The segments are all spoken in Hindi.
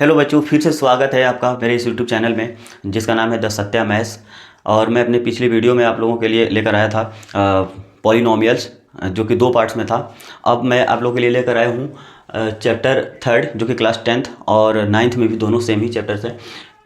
हेलो बच्चों, फिर से स्वागत है आपका मेरे इस यूट्यूब चैनल में जिसका नाम है द सत्या मैथ्स। और मैं अपने पिछली वीडियो में आप लोगों के लिए लेकर आया था पॉलिनोमियल्स, जो कि 2 पार्ट्स में था। अब मैं आप लोगों के लिए लेकर आया हूँ चैप्टर 3 जो कि क्लास 10th और 9th में भी दोनों सेम ही चैप्टर्स हैं।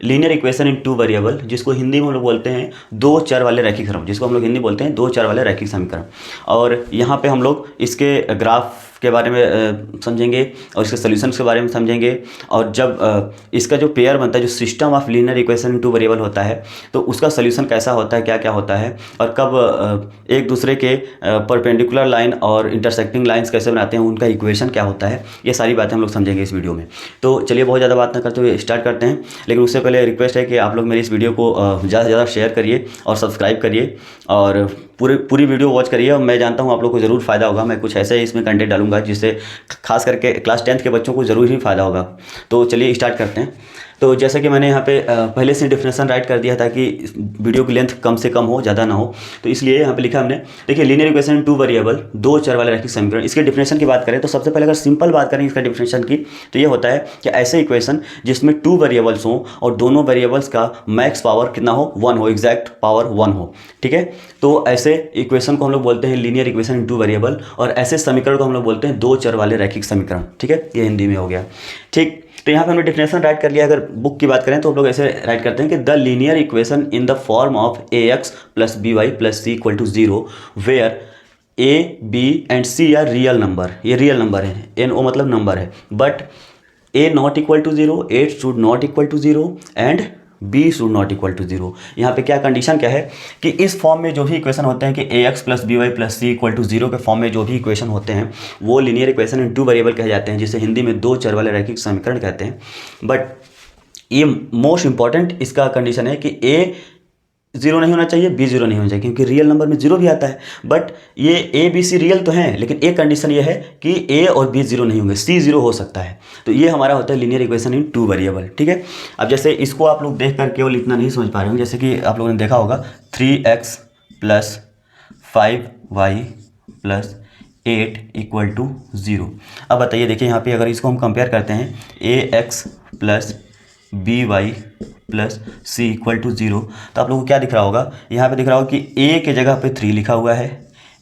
लीनियर इक्वेशन इन 2 वेरिएबल, जिसको हिंदी में हम लोग बोलते हैं 2 चर वाले रैखिक समीकरण, जिसको हम लोग हिंदी बोलते हैं 2 चर वाले रैखिक समीकरण। और यहाँ पे हम लोग इसके ग्राफ के बारे में समझेंगे और इसके सॉल्यूशंस के बारे में समझेंगे। और जब इसका जो पेयर बनता है, जो system of linear equation in 2 variable होता है, तो उसका सॉल्यूशन कैसा होता है, क्या क्या होता है, और कब एक दूसरे के परपेंडिकुलर लाइन और इंटरसेक्टिंग लाइंस कैसे बनाते हैं, उनका इक्वेशन क्या होता है, ये सारी बातें हम लोग समझेंगे इस वीडियो में। तो चलिए बहुत ज़्यादा बात ना करते हुए स्टार्ट करते हैं। लेकिन उससे पहले रिक्वेस्ट है कि आप लोग मेरी इस वीडियो को ज़्यादा से ज़्यादा शेयर करिए और सब्सक्राइब करिए और पूरी वीडियो वॉच करिए। और मैं जानता हूँ आप लोग को ज़रूर फ़ायदा होगा। मैं कुछ ऐसे इसमें कंटेंट डालूंगा जिससे खास करके क्लास 10th के बच्चों को ज़रूर ही फ़ायदा होगा। तो चलिए स्टार्ट करते हैं। तो जैसा कि मैंने यहाँ पे पहले से डिफिनेशन राइट कर दिया था कि वीडियो की लेंथ कम से कम हो, ज़्यादा ना हो, तो इसलिए यहाँ पे लिखा हमने। देखिए, लीनियर इक्वेशन 2 वेरिएबल, 2 चर वाले रैखिक समीकरण। इसके डिफिनेशन की बात करें तो सबसे पहले अगर सिंपल बात करें इसका डिफिनेशन की, तो ये होता है कि ऐसे इक्वेशन जिसमें 2 वेरिएबल्स हों और दोनों वेरिएबल्स का मैक्स पावर कितना हो, 1 हो, एग्जैक्ट पावर 1 हो। ठीक है, तो ऐसे इक्वेशन को हम लोग बोलते हैं लीनियर इक्वेशन इन 2 वेरिएबल, और ऐसे समीकरण को हम लोग बोलते हैं 2 चर वाले रैखिक समीकरण। ठीक है, ये हिंदी में हो गया। ठीक, तो यहाँ पे हमने डेफिनेशन राइट कर लिया। अगर बुक की बात करें तो हम लोग ऐसे राइट करते हैं कि the linear equation in the form of ax plus by plus c equal to 0 where a b and c are real number. ये रियल नंबर है, NO मतलब नंबर है, but a not equal to 0, a should not equal to 0 and b should not equal to 0। यहाँ पे क्या कंडीशन क्या है कि इस फॉर्म में जो भी इक्वेशन होते हैं कि ax plus by plus c equal to 0 के फॉर्म में जो भी इक्वेशन होते हैं वो लीनियर इक्वेशन इन 2 वेरिएबल कहे जाते हैं, जिसे हिंदी में 2 चर वाले रैखिक समीकरण कहते हैं। बट ये मोस्ट इंपॉर्टेंट इसका कंडीशन है कि a 0 नहीं होना चाहिए, b 0 नहीं होना चाहिए, क्योंकि रियल नंबर में 0 भी आता है। बट ये a b c रियल तो हैं, लेकिन एक कंडीशन ये है कि a और b 0 नहीं होंगे, c 0 हो सकता है। तो ये हमारा होता है लीनियर इक्वेशन इन 2 वेरिएबल। ठीक है, अब जैसे इसको आप लोग देख कर केवल इतना नहीं समझ पा रहे हो, जैसे कि आप लोगों ने देखा होगा 3x plus 5y plus 8 equal to 0। अब बताइए, देखिए यहाँ पे अगर इसको हम कंपेयर करते हैं ax plus by plus c equal to 0, तो आप लोगों को क्या दिख रहा होगा, यहाँ पे दिख रहा होगा कि a के जगह पे 3 लिखा हुआ है,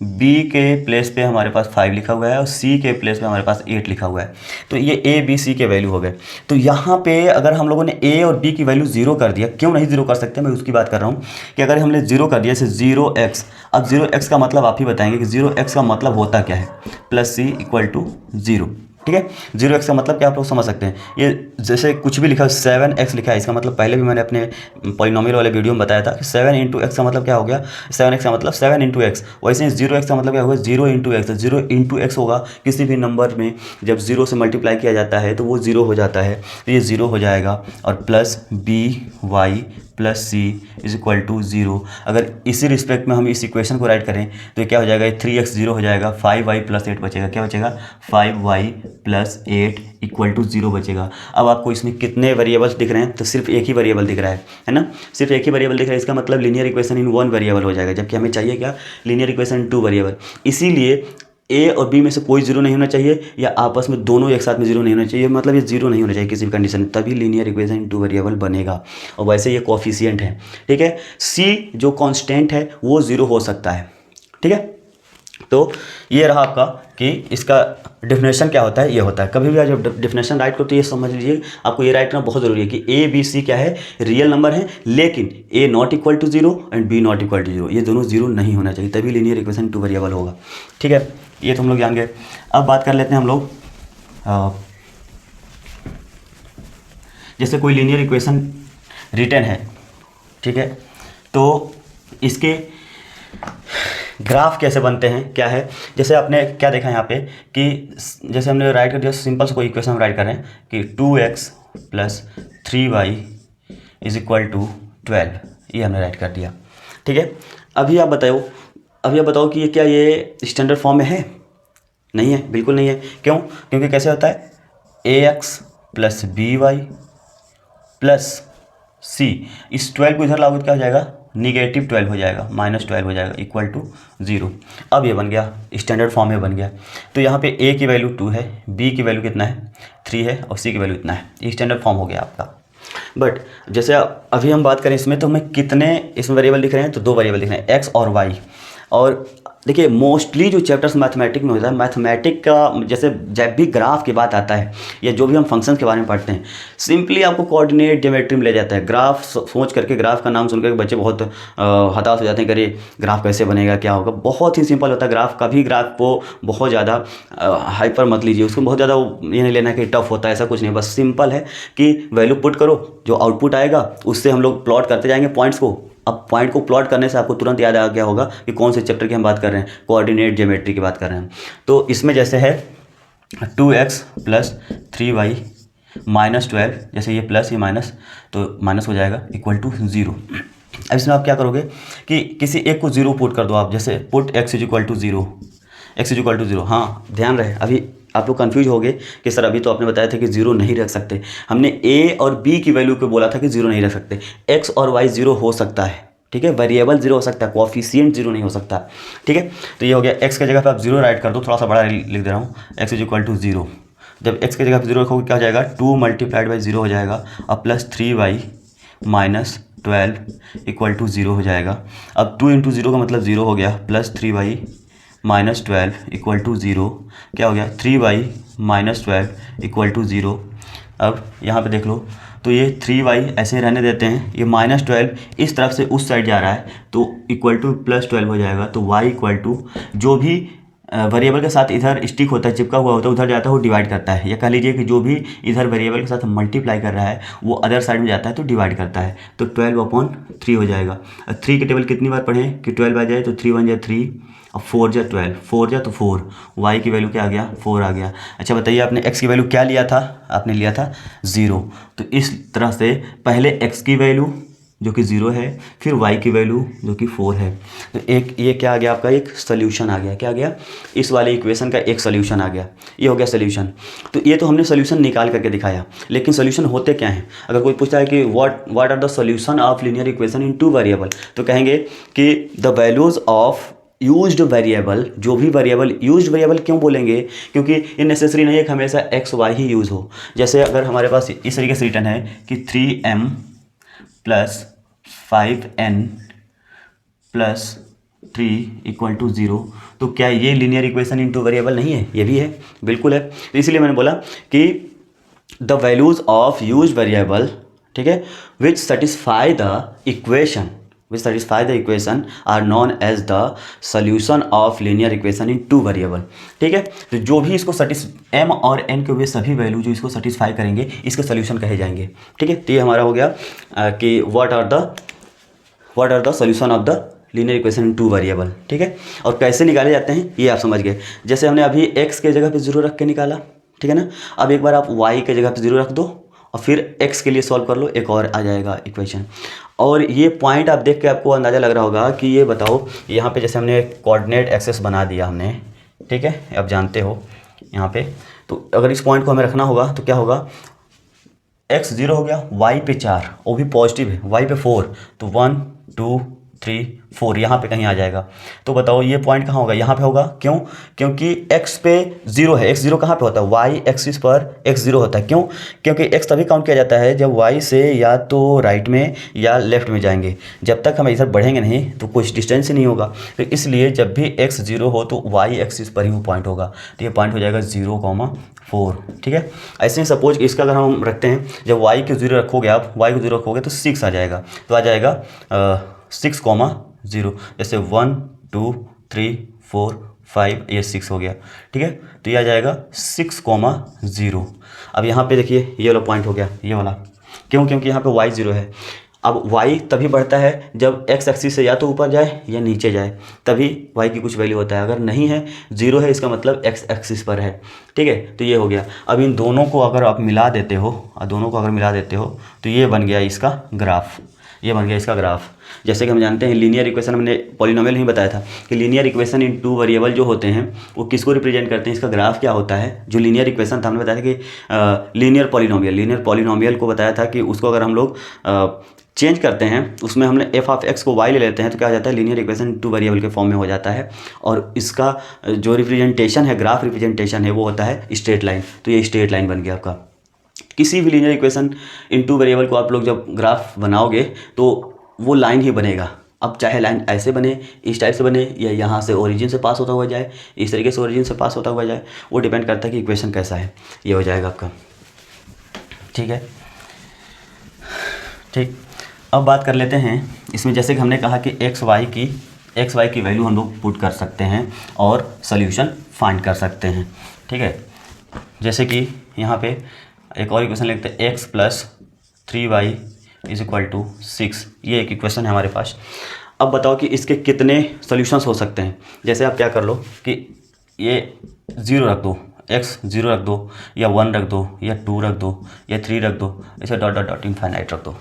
b के प्लेस पे हमारे पास 5 लिखा हुआ है और c के प्लेस पे हमारे पास 8 लिखा हुआ है। तो ये a b c के वैल्यू हो गए। तो यहाँ पे अगर हम लोगों ने a और b की वैल्यू 0 कर दिया, क्यों नहीं 0 कर सकते, मैं उसकी बात कर रहा हूँ कि अगर हमने 0 कर दिया, जैसे 0x, अब 0x का मतलब आप ही बताएंगे कि 0x का मतलब होता क्या है, प्लस c इक्वल टू 0। ठीक है, 0x का मतलब क्या आप लोग समझ सकते हैं। ये जैसे कुछ भी लिखा है, 7x लिखा है, इसका मतलब पहले भी मैंने अपने पॉलिनोमियल वाले वीडियो में बताया था कि 7 इंटू एक्स का मतलब क्या हो गया, 7x का मतलब 7 इंटू एक्स। वैसे ही 0x का मतलब क्या होगा, 0 इंटू एक्स। 0 इंटू एक्स होगा, किसी भी नंबर में जब 0 से मल्टीप्लाई किया जाता है तो वो 0 हो जाता है, तो ये 0 हो जाएगा। और plus by plus c is equal to 0। अगर इसी रिस्पेक्ट में हम इस इक्वेशन को राइट करें तो ये क्या हो जाएगा, 3x 0 हो जाएगा, 5y प्लस 8 बचेगा। क्या बचेगा, 5y प्लस 8 इक्वल टू 0 बचेगा। अब आपको इसमें कितने वेरिएबल्स दिख रहे हैं, तो सिर्फ एक ही वेरिएबल दिख रहा है ना, सिर्फ एक ही वेरिएबल दिख रहा है। इसका मतलब लीनियर इक्वेशन इन 1 वेरिएबल हो जाएगा, जबकि हमें चाहिए क्या, लीनियर इक्वेशन इन 2 वेरिएबल। इसीलिए ए और बी में से कोई 0 नहीं होना चाहिए, या आपस में दोनों एक साथ में 0 नहीं होना चाहिए, मतलब ये 0 नहीं होना चाहिए किसी भी कंडीशन में, तभी लीनियर इक्वेशन इन 2 वेरिएबल बनेगा। और वैसे ये कोफिशिएंट है। ठीक है, सी जो कांस्टेंट है वो 0 हो सकता है। ठीक है, तो ये रहा आपका कि इसका डिफिनेशन क्या होता है, ये होता है। कभी भी जब डिफिनेशन राइट करो तो ये समझ लीजिए, आपको ये राइट करना बहुत ज़रूरी है कि ए बी सी क्या है, रियल नंबर है, लेकिन A not equal to 0 and B not equal to 0, ये दोनों 0 नहीं होना चाहिए, तभी लीनियर इक्वेशन 2 वेरिएबल होगा। ठीक है, ये तो हम लोग जान गए। अब बात कर लेते हैं हम लोग, जैसे कोई लीनियर इक्वेशन रिटर्न है, ठीक है, तो इसके ग्राफ कैसे बनते हैं, क्या है। जैसे आपने क्या देखा यहाँ पे कि जैसे हमने राइट कर दिया, सिंपल से कोई इक्वेशन हम राइट कर रहे हैं कि 2x plus 3y is equal to 12, ये हमने राइट कर दिया। ठीक है, अभी आप बताओ कि ये क्या ये स्टैंडर्ड फॉर्म में है, नहीं है, बिल्कुल नहीं है। क्यों, क्योंकि कैसे होता है, ax plus by plus c, इस 12 को इधर लाओगे तो क्या हो जाएगा, -12 हो जाएगा, -12 हो जाएगा इक्वल टू 0। अब ये बन गया, स्टैंडर्ड फॉर्म में बन गया। तो यहाँ पे a की वैल्यू 2 है, b की वैल्यू कितना है 3 है और c की वैल्यू इतना है। ये स्टैंडर्ड फॉर्म हो गया आपका। बट जैसे अभी हम बात करें इसमें, तो हमें कितने इसमें वेरिएबल दिख रहे हैं, तो 2 वेरिएबल दिख रहे हैं, x और y। और देखिए मोस्टली जो चैप्टर्स मैथमेटिक में होता है, मैथमेटिक का जैसे जब भी ग्राफ की बात आता है या जो भी हम फंक्शंस के बारे में पढ़ते हैं, सिंपली आपको कोऑर्डिनेट ज्योमेट्री में ले जाता है। ग्राफ सोच करके, ग्राफ का नाम सुनकर बच्चे बहुत हताश हो जाते हैं, कि ग्राफ कैसे बनेगा, क्या होगा। बहुत ही सिंपल होता है ग्राफ। कभी ग्राफ को बहुत ज़्यादा हाइपर मत लीजिए, उसको बहुत ज़्यादा ये नहीं लेना कि टफ होता है, ऐसा कुछ नहीं। बस सिंपल है कि वैल्यू पुट करो, जो आउटपुट आएगा उससे हम लोग प्लॉट करते जाएंगे पॉइंट्स को। अब पॉइंट को प्लॉट करने से आपको तुरंत याद आ गया होगा कि कौन से चैप्टर की हम बात कर रहे हैं, कोऑर्डिनेट ज्योमेट्री की बात कर रहे हैं। तो इसमें जैसे है 2x + 3y - 12, जैसे ये प्लस ये माइनस, तो माइनस हो जाएगा इक्वल टू 0। अब इसमें आप क्या करोगे कि किसी एक को 0 पुट कर दो आप, जैसे पुट x = 0, x = 0। हाँ ध्यान रहे, अभी आप लोग कन्फ्यूज हो गए कि सर अभी तो आपने बताया था कि 0 नहीं रख सकते। हमने a और b की वैल्यू को बोला था कि 0 नहीं रख सकते। x और y 0 हो सकता है, ठीक है, वेरिएबल 0 हो सकता है, कोएफिशिएंट 0 नहीं हो सकता, ठीक है। तो ये हो गया, x की जगह पे आप 0 राइट कर दो, थोड़ा सा बड़ा लिख दे रहा हूँ, x = 0। जब x की जगह पे 0 रखोगे क्या हो जाएगा, 2 × 0 हो जाएगा, अब प्लस 3y - 12 = 0 हो जाएगा। अब 2 × 0 का मतलब 0 हो गया, प्लस 3y - 12 = 0। क्या हो गया, 3y - 12 = 0। अब यहाँ पे देख लो, तो ये 3y ऐसे रहने देते हैं, ये -12 इस तरफ से उस साइड जा रहा है, तो इक्वल टू +12 हो जाएगा। तो y = जो भी वेरिएबल के साथ इधर स्टिक होता है, चिपका हुआ होता है, उधर जाता है वो डिवाइड करता है। या कह लीजिए कि जो भी इधर वेरिएबल के साथ मल्टीप्लाई कर रहा है वो अदर साइड में जाता है तो डिवाइड करता है। तो 12/3 हो जाएगा। 3 के टेबल कितनी बार पढ़ें कि 12 आ जाए, तो 3 × 1 = 3 और 4 × 12, 4 × तो 4, y की वैल्यू क्या आ गया, 4 आ गया। अच्छा बताइए, आपने x की वैल्यू क्या लिया था, आपने लिया था 0। तो इस तरह से पहले x की वैल्यू जो कि 0 है, फिर y की वैल्यू जो कि 4 है। तो एक ये क्या आ गया आपका, एक सोल्यूशन आ गया। क्या आ गया, इस वाले इक्वेशन का एक सोल्यूशन आ गया। ये हो गया सोल्यूशन। तो ये तो हमने सोल्यूशन निकाल करके दिखाया, लेकिन सोल्यूशन होते क्या हैं। अगर कोई पूछता है कि what are the solution of linear equation in 2 variable, तो कहेंगे कि the values of used variable, जो भी वेरिएबल, यूज्ड वेरिएबल क्यों बोलेंगे, क्योंकि ये नेसेसरी नहीं है कि हमेशा x y ही यूज़ हो। जैसे अगर हमारे पास इस तरीके से रिटर्न है कि 3m + 5n + 3 = 0, तो क्या ये लीनियर इक्वेशन इन 2 वेरिएबल नहीं है, ये भी है, बिल्कुल है। तो इसलिए मैंने बोला कि the values of used variable, ठीक है, which satisfy the equation are known as the solution of linear equation in 2 variable, ठीक है। तो जो भी इसको m और n के हुए सभी वैल्यू जो इसको सेटिस्फाई करेंगे, इसके सोल्यूशन कहे जाएंगे, ठीक है। तो ये हमारा हो गया कि what are the solution of the linear equation in 2 variable, ठीक है। और कैसे निकाले जाते हैं ये आप समझ गए। जैसे हमने अभी x के जगह पे 0 रख के निकाला, ठीक है ना। अब एक बार आप y के जगह पे 0 रख दो और फिर x के लिए सॉल्व कर लो, एक और आ जाएगा इक्वेशन। और ये पॉइंट आप देख के आपको अंदाज़ा लग रहा होगा कि ये बताओ, यहाँ पे जैसे हमने कोऑर्डिनेट एक्सेस बना दिया हमने, ठीक है, आप जानते हो यहाँ पे। तो अगर इस पॉइंट को हमें रखना होगा तो क्या होगा, x 0 हो गया, y पे 4, वो भी पॉजिटिव है, y पे 4, तो 1 2 3 4 यहाँ पे कहीं आ जाएगा। तो बताओ ये पॉइंट कहाँ होगा, यहाँ पे होगा। क्यों, क्योंकि x पे 0 है। x 0 कहाँ पे होता है, y एक्सिस पर x 0 होता है। क्यों, क्योंकि x तभी काउंट किया जाता है जब y से या तो राइट में या लेफ्ट में जाएंगे। जब तक हम इधर बढ़ेंगे नहीं तो कुछ डिस्टेंस ही नहीं होगा। तो इसलिए जब भी x 0 हो तो y एक्सिस पर ही वो पॉइंट होगा। तो ये पॉइंट हो जाएगा 0,4, ठीक है। ऐसे ही सपोज इसका अगर हम रखते हैं, जब y को 0 रखोगे, आप y को 0 रखोगे तो 6 आ जाएगा। तो आ जाएगा 6,0, जैसे 1 2 3 4 5, ये 6 हो गया, ठीक है। तो ये आ जाएगा 6,0। अब यहाँ पे देखिए ये वाला पॉइंट हो गया, ये वाला। क्यों, क्योंकि यहाँ पे y 0 है। अब y तभी बढ़ता है जब x एक्सिस से या तो ऊपर जाए या नीचे जाए, तभी y की कुछ वैल्यू होता है। अगर नहीं है, 0 है, इसका मतलब x एक्सिस पर है, ठीक है। तो ये हो गया। अब इन दोनों को अगर आप मिला देते हो, तो ये बन गया इसका ग्राफ, ये बन गया इसका ग्राफ। जैसे कि हम जानते हैं लीनियर इक्वेशन, हमने पॉलिनोमियल नहीं बताया था कि लीनियर इक्वेशन इन 2 वेरिएबल जो होते हैं वो किसको रिप्रेजेंट करते हैं, इसका ग्राफ क्या होता है। जो लीनियर इक्वेशन था, हमने बताया था कि लीनियर पॉलिनोमियल को बताया था कि उसको अगर हम लोग चेंज करते हैं, उसमें हमने एफ ऑफ एक्स को वाई ले लेते हैं, तो क्या हो जाता है, लीनियर इक्वेशन टू वेरिएबल के फॉर्म में हो जाता है। और इसका जो रिप्रेजेंटेशन है, ग्राफ रिप्रेजेंटेशन है, वो होता है स्ट्रेट लाइन। तो ये स्ट्रेट लाइन बन गया आपका। किसी भी लीनियर इक्वेशन इन टू वेरिएबल को आप लोग जब ग्राफ बनाओगे तो वो लाइन ही बनेगा। अब चाहे लाइन ऐसे बने, इस टाइप से बने, या यहाँ से ओरिजिन से पास होता हुआ जाए, इस तरीके से ओरिजिन से पास होता हुआ जाए, वो डिपेंड करता है कि इक्वेशन कैसा है। ये हो जाएगा आपका। ठीक है, ठीक। अब बात कर लेते हैं इसमें, जैसे कि हमने कहा कि एक्स वाई की वैल्यू हम लोग पुट कर सकते हैं और सोल्यूशन फाइंड कर सकते हैं। ठीक है, जैसे कि यहाँ पे एक और इक्वेशन लिखते हैं, x plus 3y is equal to 6। ये एक इक्वेशन है हमारे पास। अब बताओ कि इसके कितने सॉल्यूशंस हो सकते हैं। जैसे आप क्या कर लो कि ये 0 रख दो, x 0 रख दो, या 1 रख दो, या 2 रख दो, या 3 रख दो, ऐसे डॉट डॉट डॉट इनफाइनाइट रख दो।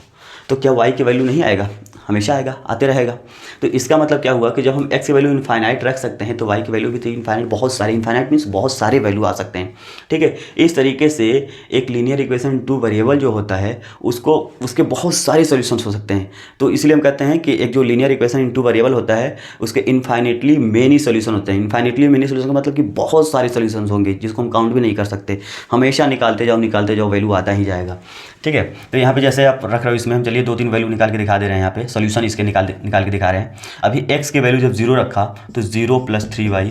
तो क्या y की वैल्यू नहीं आएगा? हमेशा आएगा, आते रहेगा। तो इसका मतलब क्या हुआ कि जब हम x की वैल्यू इनफाइनाइट रख सकते हैं तो y की वैल्यू भी तो इनफाइनाइट, बहुत सारे, इनफाइनाइट मीन्स बहुत सारे वैल्यू आ सकते हैं। ठीक है, इस तरीके से एक लीनियर इक्वेशन टू वेरिएबल जो होता है उसको, उसके बहुत सारे सॉल्यूशंस हो सकते हैं। तो इसलिए हम कहते हैं कि एक जो लीनियर इक्वेशन इन टू वेरिएबल होता है उसके इनफाइनेटली मेनी सॉल्यूशन होते हैं। इनफाइनेटली मेनी सॉल्यूशन का मतलब कि बहुत सारे सॉल्यूशंस होंगे जिसको हम काउंट भी नहीं कर सकते। हमेशा निकालते जाओ वैल्यू आता ही जाएगा। ठीक है, तो यहाँ पे जैसे आप रख रहे हो, इसमें हम चलिए 2-3 वैल्यू निकाल के दिखा दे रहे हैं। यहाँ पे सॉल्यूशन इसके निकाल के दिखा रहे हैं। अभी x के वैल्यू जब 0 रखा तो 0 + 3y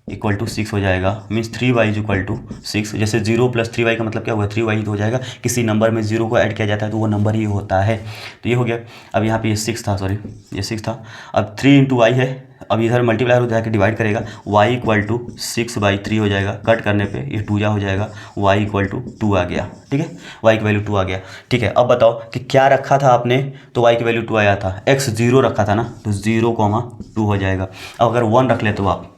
इक्वल टू 6 हो जाएगा। Means 3y is equal to 6। जैसे 0 + 3y का मतलब क्या हुआ, 3y तो हो जाएगा। किसी नंबर में 0 को ऐड किया जाता है तो वो नंबर ही होता है। तो ये हो गया। अब यहाँ पे ये 6 था, सॉरी ये 6 था। अब 3 × y है, अब इधर मल्टीप्लाई हो जाकर डिवाइड करेगा, y इक्वल टू 6/3 हो जाएगा। कट करने पे ये 2 जा हो जाएगा, y इक्वल टू 2 आ गया। ठीक है, y की वैल्यू 2 आ गया। ठीक है, अब बताओ कि क्या रखा था आपने, तो y की वैल्यू 2 आया था। x 0 रखा था ना, तो 0, 2 हो जाएगा। अब अगर 1 रख लेते हो आप,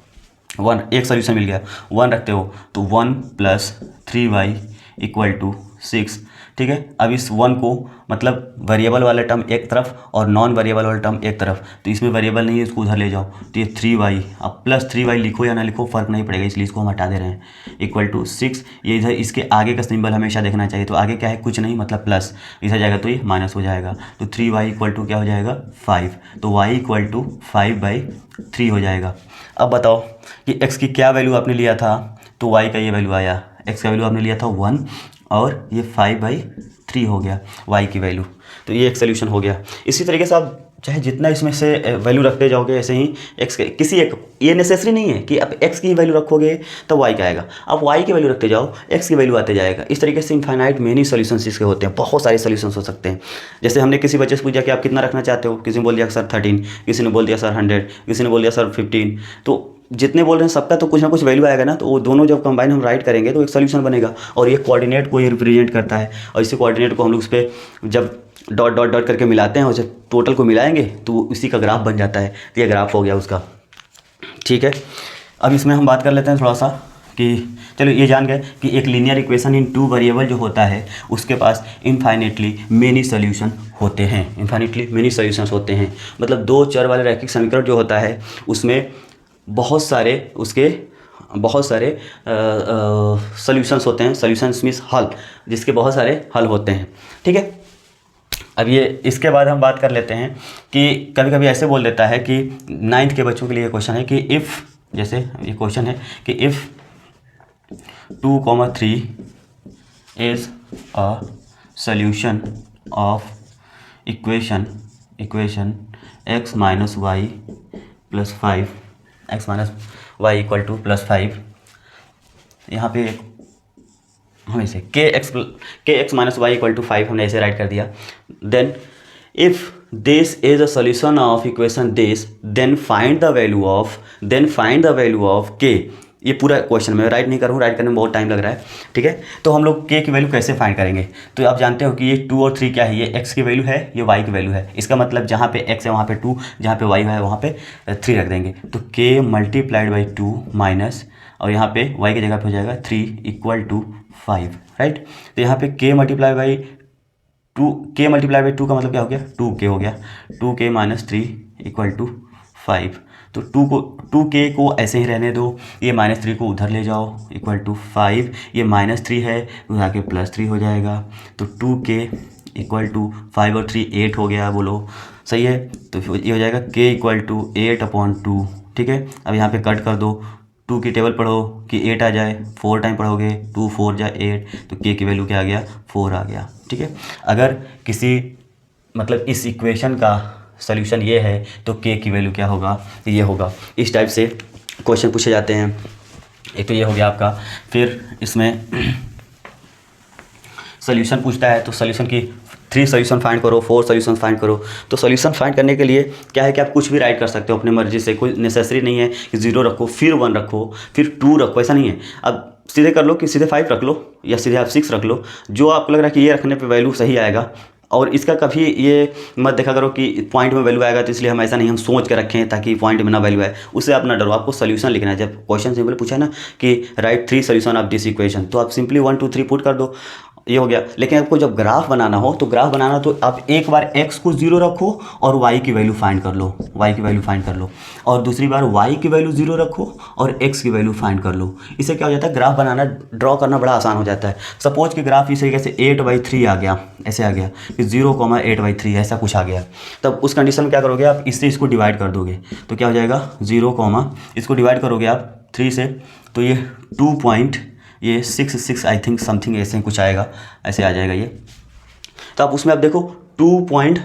1, एक सोल्यूशन मिल गया। 1 रखते हो तो 1 + 3y इक्वल टू 6। ठीक है, अब इस 1 को मतलब वेरिएबल वाला टर्म एक तरफ और नॉन वेरिएबल वाला टर्म एक तरफ, तो इसमें वेरिएबल नहीं है, इसको उधर ले जाओ। तो ये 3y, अब +3y लिखो या ना लिखो फ़र्क नहीं पड़ेगा, इसलिए इसको हम हटा दे रहे हैं। इक्वल टू 6, ये इधर इसके आगे का सिंबल हमेशा देखना चाहिए। तो आगे क्या है, कुछ नहीं, मतलब प्लस, इधर जाएगा तो ये माइनस हो जाएगा। तो 3y इक्वल टू क्या हो जाएगा, 5। तो y इक्वल टू 5/3 हो जाएगा। अब बताओ कि x की क्या वैल्यू आपने लिया था, तो y का ये वैल्यू आया। x का वैल्यू आपने लिया था 1 और ये 5/3 हो गया y की वैल्यू। तो ये एक सोल्यूशन हो गया। इसी तरीके से आप चाहे जितना इसमें से वैल्यू रखते जाओगे, ऐसे ही x के किसी एक, ये नेसेसरी नहीं है कि आप x की वैल्यू रखोगे तो y का आएगा। आप y की वैल्यू रखते जाओ, x की वैल्यू आते जाएगा। इस तरीके से इनफाइनाइट मेनी सॉल्यूशंस इसके होते हैं, बहुत सारे सॉल्यूशंस हो सकते हैं। जैसे हमने किसी बच्चे से पूछा कि आप कितना रखना चाहते हो, किसी ने बोल दिया सर 13, किसी ने बोल दिया सर 100, किसी ने बोल दिया सर 15। तो जितने बोल रहे हैं सबका तो कुछ ना कुछ वैल्यू आएगा ना, तो वो दोनों जब कंबाइन हम राइट करेंगे तो एक सोल्यूशन बनेगा। और ये कोऑर्डिनेट को ये रिप्रेजेंट करता है, और इसी कोऑर्डिनेट को हम लोग उस पर जब डॉट डॉट डॉट करके मिलाते हैं और जब टोटल को मिलाएंगे तो उसी का ग्राफ बन जाता है। तो ये ग्राफ हो गया उसका। ठीक है, अब इसमें हम बात कर लेते हैं थोड़ा सा कि चलो ये जान गए कि एक लीनियर इक्वेशन इन टू वेरिएबल जो होता है उसके पास इनफाइनेटली मेनी सॉल्यूशन होते हैं। इनफाइनेटली मेनी सॉल्यूशंस होते हैं, मतलब दो चर वाले रैखिक समीकरण जो होता है उसमें बहुत सारे सॉल्यूशंस होते हैं। सॉल्यूशंस मीन्स हल, जिसके बहुत सारे हल होते हैं। ठीक है, अब ये इसके बाद हम बात कर लेते हैं कि कभी कभी ऐसे बोल देता है कि 9th के बच्चों के लिए क्वेश्चन है कि इफ़, जैसे ये क्वेश्चन है कि if 2, 3 is a solution of equation x - y + 5, x - y = +5। यहाँ पे हम ऐसे kx - y = 5 हमने ऐसे राइट कर दिया। Then if this is a solution of equation this, then find the value of k। ये पूरा क्वेश्चन मैं राइट नहीं करूँ, राइट करने में बहुत टाइम लग रहा है। ठीक है, तो हम लोग k की वैल्यू कैसे फाइंड करेंगे, तो आप जानते हो कि ये 2 और 3 क्या है, ये x की वैल्यू है, ये y की वैल्यू है। इसका मतलब जहाँ पे x है वहाँ पे 2, जहाँ पे y है वहाँ पे 3 रख देंगे। तो k × 2 माइनस, और यहाँ पे y की जगह पे हो जाएगा 3 = 5, राइट। तो यहाँ पे k × 2 का मतलब क्या हो गया, 2k हो गया। 2k - 3 = 5। तो 2k को ऐसे ही रहने दो, ये -3 को उधर ले जाओ = 5। ये -3 है तो आके +3 हो जाएगा। तो 2k इक्वल टू 5 और 3 8 हो गया, बोलो सही है। तो ये हो जाएगा k इक्वल टू 8/2, ठीक है। अब यहाँ पे कट कर दो, 2 की टेबल पढ़ो कि 8 आ जाए, 4 टाइम पढ़ोगे 2 4 जा 8, तो k की वैल्यू क्या आ गया, 4 आ गया, ठीक है। अगर किसी मतलब इस इक्वेशन का सॉल्यूशन ये है तो k की वैल्यू क्या होगा, ये होगा। इस टाइप से क्वेश्चन पूछे जाते हैं। एक तो ये हो गया आपका, फिर इसमें सॉल्यूशन पूछता है तो सॉल्यूशन की 3 सॉल्यूशन फाइंड करो, 4 सॉल्यूशन फाइंड करो। तो सॉल्यूशन फाइंड करने के लिए क्या है कि आप कुछ भी राइट कर सकते हो अपनी मर्जी से, कोई नेसेसरी नहीं है कि 0 रखो फिर 1 रखो फिर 2 रखो, ऐसा नहीं है। अब सीधे कर लो कि सीधे 5 रख लो या सीधे आप 6 रख लो, जो आपको लग रहा है कि ये रखने पे वैल्यू सही आएगा। और इसका कभी ये मत देखा करो कि पॉइंट में वैल्यू आएगा तो इसलिए हम ऐसा नहीं, हम सोच के रखें ताकि पॉइंट में ना वैल्यू आए, उससे आप ना डरो। आपको सॉल्यूशन लिखना है। जब क्वेश्चन सिंपल पूछा है ना कि right 3 solution of this equation, तो आप सिंपली 1 2 3 पुट कर दो, ये हो गया। लेकिन आपको जब ग्राफ बनाना हो तो ग्राफ बनाना तो आप एक बार x को 0 रखो और y की वैल्यू फाइंड कर लो, y की वैल्यू फाइंड कर लो, और दूसरी बार y की वैल्यू 0 रखो और x की वैल्यू फाइंड कर लो। इससे क्या हो जाता है, ग्राफ बनाना ड्रॉ करना बड़ा आसान हो जाता है। सपोज कि ग्राफ इस तरीके से 8/3 आ गया, ऐसे आ गया कि 0,8/3 ऐसा कुछ आ गया, तब उस कंडीशन में क्या करोगे आप, इससे इसको डिवाइड कर दोगे तो क्या हो जाएगा 0, इसको डिवाइड करोगे आप 3 से, तो ये 2.6 आई थिंक समथिंग ऐसे कुछ आएगा, ऐसे आ जाएगा ये। तो आप उसमें आप देखो 2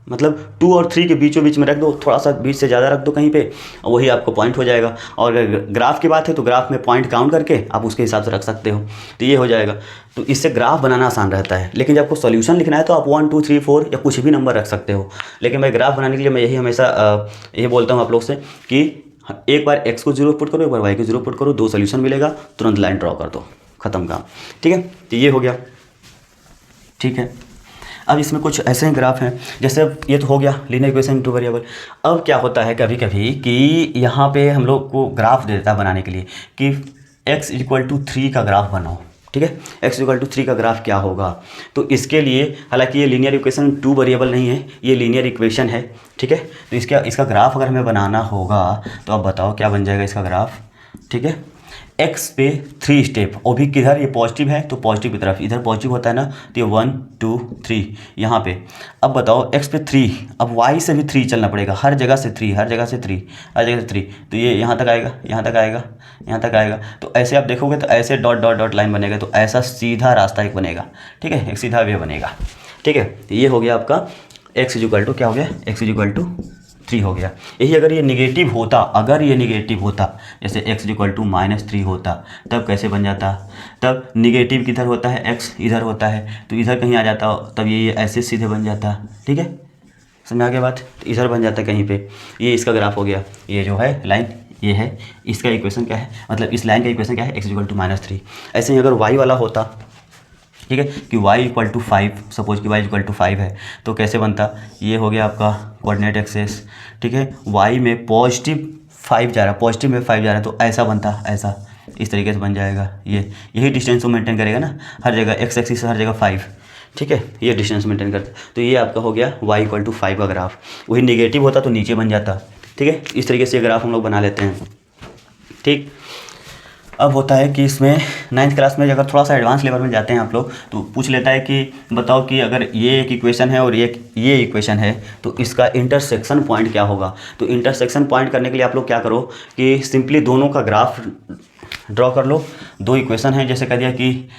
मतलब 2 और 3 के बीचों बीच में रख दो, थोड़ा सा बीच से ज़्यादा रख दो कहीं पे, और वही आपको पॉइंट हो जाएगा। और अगर ग्राफ की बात है तो ग्राफ में पॉइंट काउंट करके आप उसके हिसाब से रख सकते हो, तो ये हो जाएगा। तो इससे ग्राफ बनाना आसान रहता है। लेकिन जब आपको सॉल्यूशन लिखना है तो आप 1 2 3 4 या कुछ भी नंबर रख सकते हो। लेकिन मैं ग्राफ बनाने के लिए मैं यही हमेशा यही बोलता हूँ आप लोग से कि एक बार x को 0 पुट करो, एक बार y को 0 पुट करो, 2 सॉल्यूशन मिलेगा, तुरंत लाइन ड्रॉ कर दो, ख़त्म काम, ठीक है। तो ये हो गया, ठीक है। अब इसमें कुछ ऐसे ही ग्राफ हैं, जैसे ये तो हो गया लीनियर इक्वेशन 2 वेरिएबल। अब क्या होता है कभी कभी कि यहाँ पे हम लोग को ग्राफ दे देता है बनाने के लिए कि x इक्वल टू 3 का ग्राफ बनाओ, ठीक है। x इक्वल टू 3 का ग्राफ क्या होगा, तो इसके लिए हालांकि ये लीनियर इक्वेशन 2 वेरिएबल नहीं है, ये लीनियर इक्वेशन है, ठीक है। तो इसका ग्राफ अगर हमें बनाना होगा तो आप बताओ क्या बन जाएगा इसका ग्राफ, ठीक है। x पे 3 स्टेप, और भी किधर, ये पॉजिटिव है तो पॉजिटिव की तरफ, इधर पॉजिटिव होता है ना, तो ये 1 2 3 यहाँ पे। अब बताओ x पे 3, अब y से भी 3 चलना पड़ेगा, हर जगह से 3, हर जगह से 3, हर जगह से 3, तो ये यहाँ तक आएगा, यहाँ तक आएगा, यहाँ तक आएगा। तो ऐसे आप देखोगे तो ऐसे डॉट डॉट डॉट लाइन बनेगा, तो ऐसा सीधा रास्ता एक बनेगा, ठीक है, एक सीधा वे बनेगा, ठीक है। तो ये हो गया आपका x इक्वल टू क्या हो गया, x इक्वल टू 3 हो गया। यही अगर ये निगेटिव होता, अगर ये निगेटिव होता, जैसे x इक्वल टू -3 होता, तब कैसे बन जाता, तब निगेटिव किधर होता है, x इधर होता है, तो इधर कहीं आ जाता, तब ये ऐसे सीधे बन जाता, ठीक है, समझ आ गया बात। तो इधर बन जाता कहीं पे, ये इसका ग्राफ हो गया। ये जो है लाइन ये है, इसका इक्वेशन क्या है, मतलब इस लाइन का इक्वेशन क्या है, x इक्वल टू -3। ऐसे ही अगर y वाला होता, ठीक है, कि y इक्वल टू 5, सपोज कि y इक्वल टू 5 है, तो कैसे बनता, ये हो गया आपका कोऑर्डिनेट एक्सेस, ठीक है। y में पॉजिटिव 5 जा रहा है, पॉजिटिव में 5 जा रहा है, तो ऐसा बनता, ऐसा इस तरीके से बन जाएगा। ये यही डिस्टेंस को मेंटेन करेगा ना, हर जगह x एक्सिस हर जगह 5, ठीक है, ये डिस्टेंस मेंटेन करता। तो ये आपका हो गया y इक्वल टू 5 का ग्राफ। वही निगेटिव होता तो नीचे बन जाता, ठीक है। इस तरीके से ग्राफ हम लोग बना लेते हैं, ठीक। अब होता है कि इसमें 9th क्लास में अगर थोड़ा सा एडवांस लेवल में जाते हैं आप लोग, तो पूछ लेता है कि बताओ कि अगर ये एक इक्वेशन है और ये इक्वेशन है, तो इसका इंटरसेक्शन पॉइंट क्या होगा। तो इंटरसेक्शन पॉइंट करने के लिए आप लोग क्या करो कि सिंपली दोनों का ग्राफ ड्रॉ कर लो। 2 इक्वेशन है, जैसे कह दिया कि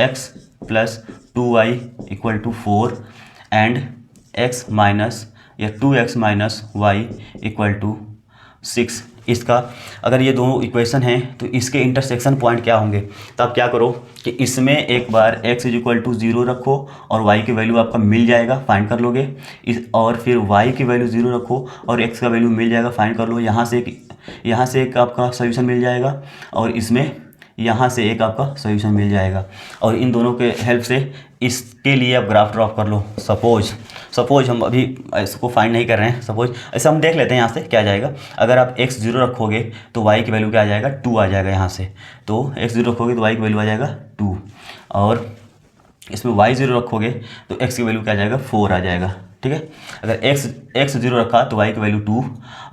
x plus 2y equal to 4 and x minus या 2x minus Y equal to 6। इसका अगर ये दोनों इक्वेशन हैं तो इसके इंटरसेक्शन पॉइंट क्या होंगे। तो आप क्या करो कि इसमें एक बार x इक्वल टू 0 रखो और y की वैल्यू आपका मिल जाएगा, फाइंड कर लोगे। और फिर y की वैल्यू 0 रखो और x का वैल्यू मिल जाएगा, फाइंड कर लो। यहाँ से एक आपका सोल्यूशन मिल जाएगा और इसमें यहाँ से एक आपका सोल्यूशन मिल जाएगा। और इन दोनों के हेल्प से इसके लिए आप ग्राफ ड्रॉ कर लो। सपोज हम अभी इसको फाइंड नहीं कर रहे हैं, सपोज ऐसा हम देख लेते हैं यहाँ से क्या जाएगा। अगर आप x 0 रखोगे तो y की वैल्यू क्या आ जाएगा, 2 आ जाएगा यहाँ से। तो x 0 रखोगे तो y की वैल्यू आ जाएगा 2, और इसमें y 0 रखोगे तो x की वैल्यू क्या आ जाएगा, 4 आ जाएगा। ठीक है, अगर x 0 रखा तो y की वैल्यू 2,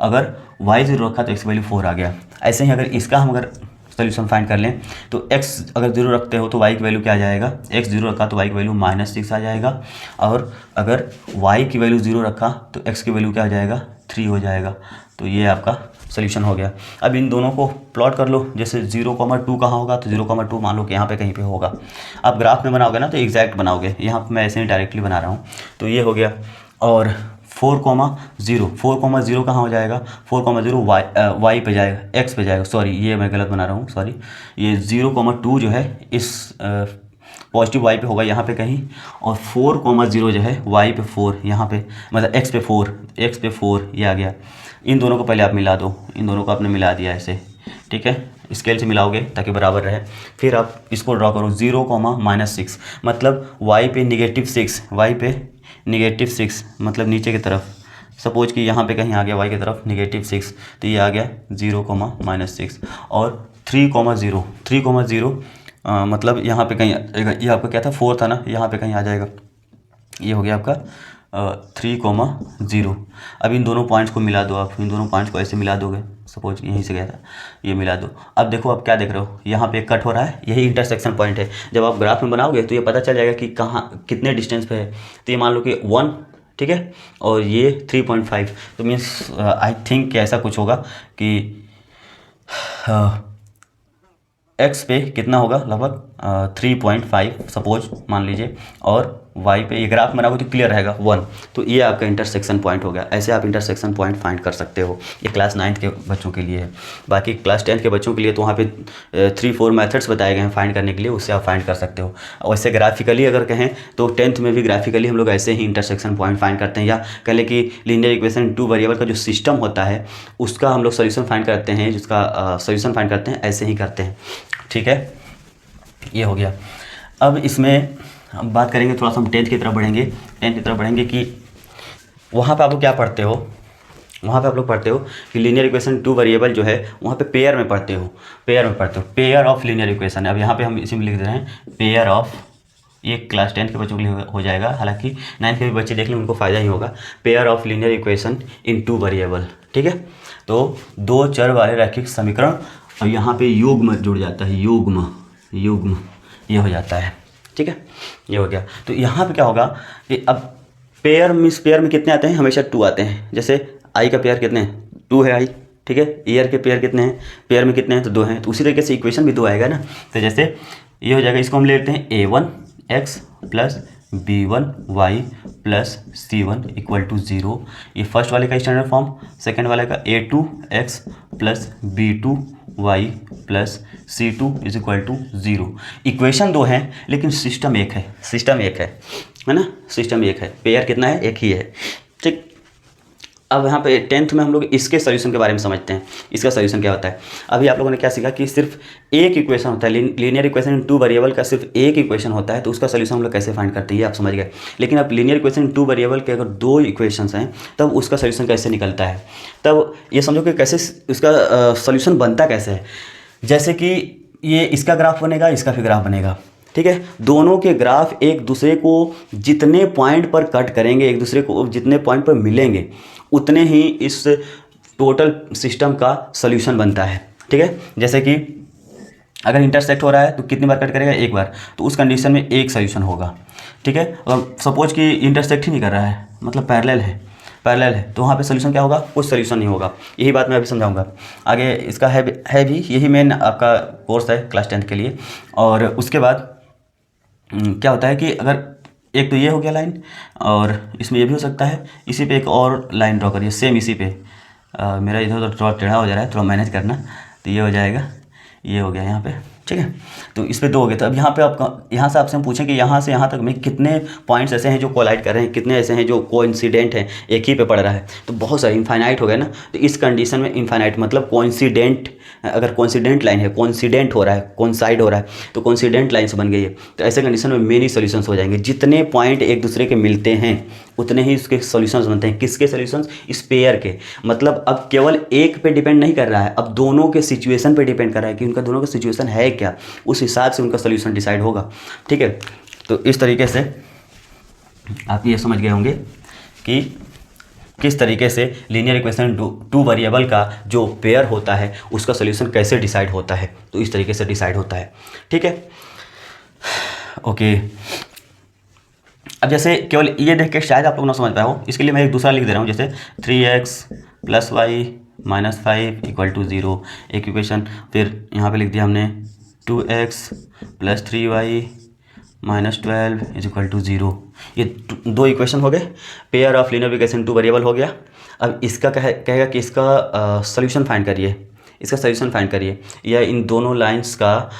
अगर y 0 रखा तो x की वैल्यू 4 आ गया। ऐसे ही अगर इसका हम अगर सोल्यूशन फाइंड कर लें तो x अगर 0 रखते हो तो y की वैल्यू क्या आ जाएगा, x 0 रखा तो y की वैल्यू -6 आ जाएगा, और अगर y की वैल्यू 0 रखा तो x की वैल्यू क्या आ जाएगा, 3 हो जाएगा। तो ये आपका सोल्यूशन हो गया। अब इन दोनों को प्लॉट कर लो, जैसे 0,2 कहाँ होगा, तो 0,2 मान लो कि यहाँ पे कहीं पे होगा। आप ग्राफ में बनाओगे ना तो एग्जैक्ट बनाओगे, यहाँ पे मैं ऐसे ही डायरेक्टली बना रहा हूँ। तो ये हो गया। और 4,0 कहाँ हो जाएगा, 4,0 वाई पे जाएगा, एक्स पे जाएगा, सॉरी ये मैं गलत बना रहा हूँ, सॉरी। ये 0,2 जो है इस पॉजिटिव वाई पे होगा यहाँ पे कहीं, और 4,0 जो है वाई पे 4 यहाँ पे, मतलब एक्स पे 4 ये आ गया। इन दोनों को पहले आप मिला दो, इन दोनों को आपने मिला दिया ऐसे, ठीक है, स्केल से मिलाओगे ताकि बराबर रहे। फिर आप इसको ड्रॉ करो 0,-6, मतलब वाई पे -6, वाई पे -6 मतलब नीचे की तरफ। सपोज कि यहाँ पे कहीं आ गया वाई की तरफ -6, तो ये आ गया 0,-6। और 3,0 मतलब यहाँ पे कहीं आएगा, ये आपका क्या था 4 था ना, यहाँ पे कहीं आ जाएगा, ये हो गया आपका 3,0। अब इन दोनों पॉइंट्स को मिला दो, आप इन दोनों पॉइंट्स को ऐसे मिला दोगे, सपोज यहीं से गया था, ये मिला दो। अब देखो आप क्या देख रहे हो, यहाँ पे कट हो रहा है, यही इंटरसेक्शन पॉइंट है। जब आप ग्राफ में बनाओगे तो ये पता चल जाएगा कि कहाँ कितने डिस्टेंस पे है। तो ये मान लो कि 1, ठीक है, और ये 3.5, तो मीन्स आई थिंक कि ऐसा कुछ होगा कि एक्स पे कितना होगा, लगभग 3.5 सपोज मान लीजिए, और वाई पे ये ग्राफ बनाओगे तो क्लियर रहेगा 1। तो ये आपका इंटरसेक्शन पॉइंट हो गया। ऐसे आप इंटरसेक्शन पॉइंट फाइंड कर सकते हो। ये क्लास 9th के बच्चों के लिए है। बाकी क्लास 10th के बच्चों के लिए तो वहाँ पे 3-4 मेथड्स बताए गए हैं फाइंड करने के लिए, उससे आप फाइंड कर सकते हो। और वैसे ग्राफिकली अगर कहें तो 10th में भी ग्राफिकली हम लोग ऐसे ही इंटरसेक्शन पॉइंट फाइंड करते हैं, या कह लें कि लीनियर इक्वेशन 2 वेरिएबल का जो सिस्टम होता है उसका हम लोग सोल्यूशन फाइंड करते हैं, जिसका सोल्यूशन फाइंड करते हैं, ऐसे ही करते हैं, ठीक है। ये हो गया। अब इसमें हम बात करेंगे, थोड़ा सा हम 10th की तरफ बढ़ेंगे कि वहाँ पे आप लोग क्या पढ़ते हो, वहाँ पे आप लोग पढ़ते हो कि लीनियर इक्वेशन 2 वेरिएबल जो है वहाँ पे पेयर में पढ़ते हो, पेयर ऑफ लीनियर इक्वेशन। अब यहाँ पे हम इसी में लिख दे रहे हैं पेयर ऑफ, ये क्लास 10th के बच्चों के लिए हो जाएगा, हालांकि 9th के भी बच्चे देख लें उनको फ़ायदा ही होगा। Pair of linear equation in 2 variable, ठीक है। तो 2 चर वाले रैखिक समीकरण, और यहाँ पे युग्म जुड़ जाता है, युग्म ये हो जाता है, ठीक है, ये हो गया। तो यहाँ पे क्या होगा कि अब पेयर में कितने आते हैं, हमेशा 2 आते हैं। जैसे आई का पेयर कितने हैं, 2 है आई, ठीक है। ईयर के पेयर कितने हैं, पेयर में कितने हैं, तो 2 हैं। तो उसी तरीके से इक्वेशन भी 2 आएगा ना। तो जैसे ये हो जाएगा, इसको हम ले लेते हैं a1x plus b1y plus c1 equal to 0। ये फर्स्ट वाले का स्टैंडर्ड फॉर्म। सेकेंड वाले का a2x plus b2y plus c2 is equal to 0। Equation 2 है लेकिन सिस्टम एक है, है ना, सिस्टम एक है। पेयर कितना है, एक ही है, ठीक। अब यहाँ पे 10th में हम लोग इसके सोल्यूशन के बारे में समझते हैं। इसका सोल्यूशन क्या होता है, अभी आप लोगों ने क्या सीखा कि सिर्फ एक इक्वेशन होता है, लीनियर इक्वेशन इन 2 वेरिएबल का सिर्फ एक इक्वेशन होता है, तो उसका सोल्यूशन हम लोग कैसे फाइंड करते हैं ये आप समझ गए। लेकिन अब लीनियर इक्वेशन इन 2 वेरिएबल के अगर 2 इक्वेशंस हैं तब उसका सोल्यूशन कैसे निकलता है, तब ये समझो कि कैसे उसका सोल्यूशन बनता कैसे है। जैसे कि ये इसका ग्राफ बनेगा, इसका भी ग्राफ बनेगा, ठीक है। दोनों के ग्राफ एक दूसरे को जितने पॉइंट पर कट करेंगे, एक दूसरे को जितने पॉइंट पर मिलेंगे, उतने ही इस टोटल सिस्टम का सॉल्यूशन बनता है, ठीक है। जैसे कि अगर इंटरसेक्ट हो रहा है तो कितनी बार कट करेगा, एक बार, तो उस कंडीशन में एक सॉल्यूशन होगा, ठीक है। और सपोज कि इंटरसेक्ट ही नहीं कर रहा है, मतलब पैरेलल है, तो वहाँ पे सॉल्यूशन क्या होगा, कुछ सॉल्यूशन नहीं होगा। यही बात मैं अभी समझाऊंगा आगे। इसका है भी यही मेन आपका कोर्स है क्लास 10th के लिए। और उसके बाद क्या होता है कि अगर एक तो ये हो गया लाइन, और इसमें ये भी हो सकता है, इसी पे एक और लाइन ड्रॉ करिए सेम इसी पे। मेरा इधर उधर थोड़ा टेढ़ा हो जा रहा है, थोड़ा मैनेज करना। तो ये हो जाएगा, ये हो गया यहाँ पे, ठीक है। तो इस पे 2 हो गए। तो अब यहाँ पे आपका, यहाँ से आपसे हम पूछें कि यहाँ से यहाँ तक में कितने पॉइंट्स ऐसे हैं जो कोलाइड कर रहे हैं, कितने ऐसे हैं जो कोइंसिडेंट हैं, एक ही पे पड़ रहा है। तो बहुत सारे इनफाइनाइट हो गए ना। तो इस कंडीशन में इनफाइनाइट मतलब कोइंसिडेंट, अगर कोइंसिडेंट लाइन है, कोइंसिडेंट हो रहा है, कोइंसाइड हो रहा है, तो कोइंसिडेंट लाइन से बन गई है। तो ऐसे कंडीशन में मेनी सॉल्यूशंस हो जाएंगे। जितने पॉइंट एक दूसरे के मिलते हैं उतने ही उसके सॉल्यूशंस बनते हैं। किसके सॉल्यूशंस, इस पेयर के। मतलब अब केवल एक पे डिपेंड नहीं कर रहा है, अब दोनों के सिचुएशन पे डिपेंड कर रहा है कि उनका दोनों का सिचुएशन है क्या, उस हिसाब से उनका सॉल्यूशन डिसाइड होगा, ठीक है। तो इस तरीके से आप ये समझ गए होंगे कि किस तरीके से लीनियर इक्वेशन टू वेरिएबल का जो पेयर होता है उसका सोल्यूशन कैसे डिसाइड होता है, तो इस तरीके से डिसाइड होता है। ठीक है, ओके। अब जैसे केवल ये देख के शायद आप लोग ना समझ पाए हो, इसके लिए मैं एक दूसरा लिख दे रहा हूँ, जैसे 3x + y - 5 = 0 एक इक्वेशन। फिर यहाँ पे लिख दिया हमने 2x + 3y - 12 = 0। ये दो इक्वेशन हो गए, pair of linear equation two variable हो गया। अब इसका कहेगा कि इसका सोल्यूशन फाइंड करिए, इसका सोल्यूशन फाइंड करिए, या इन दोनों लाइंस का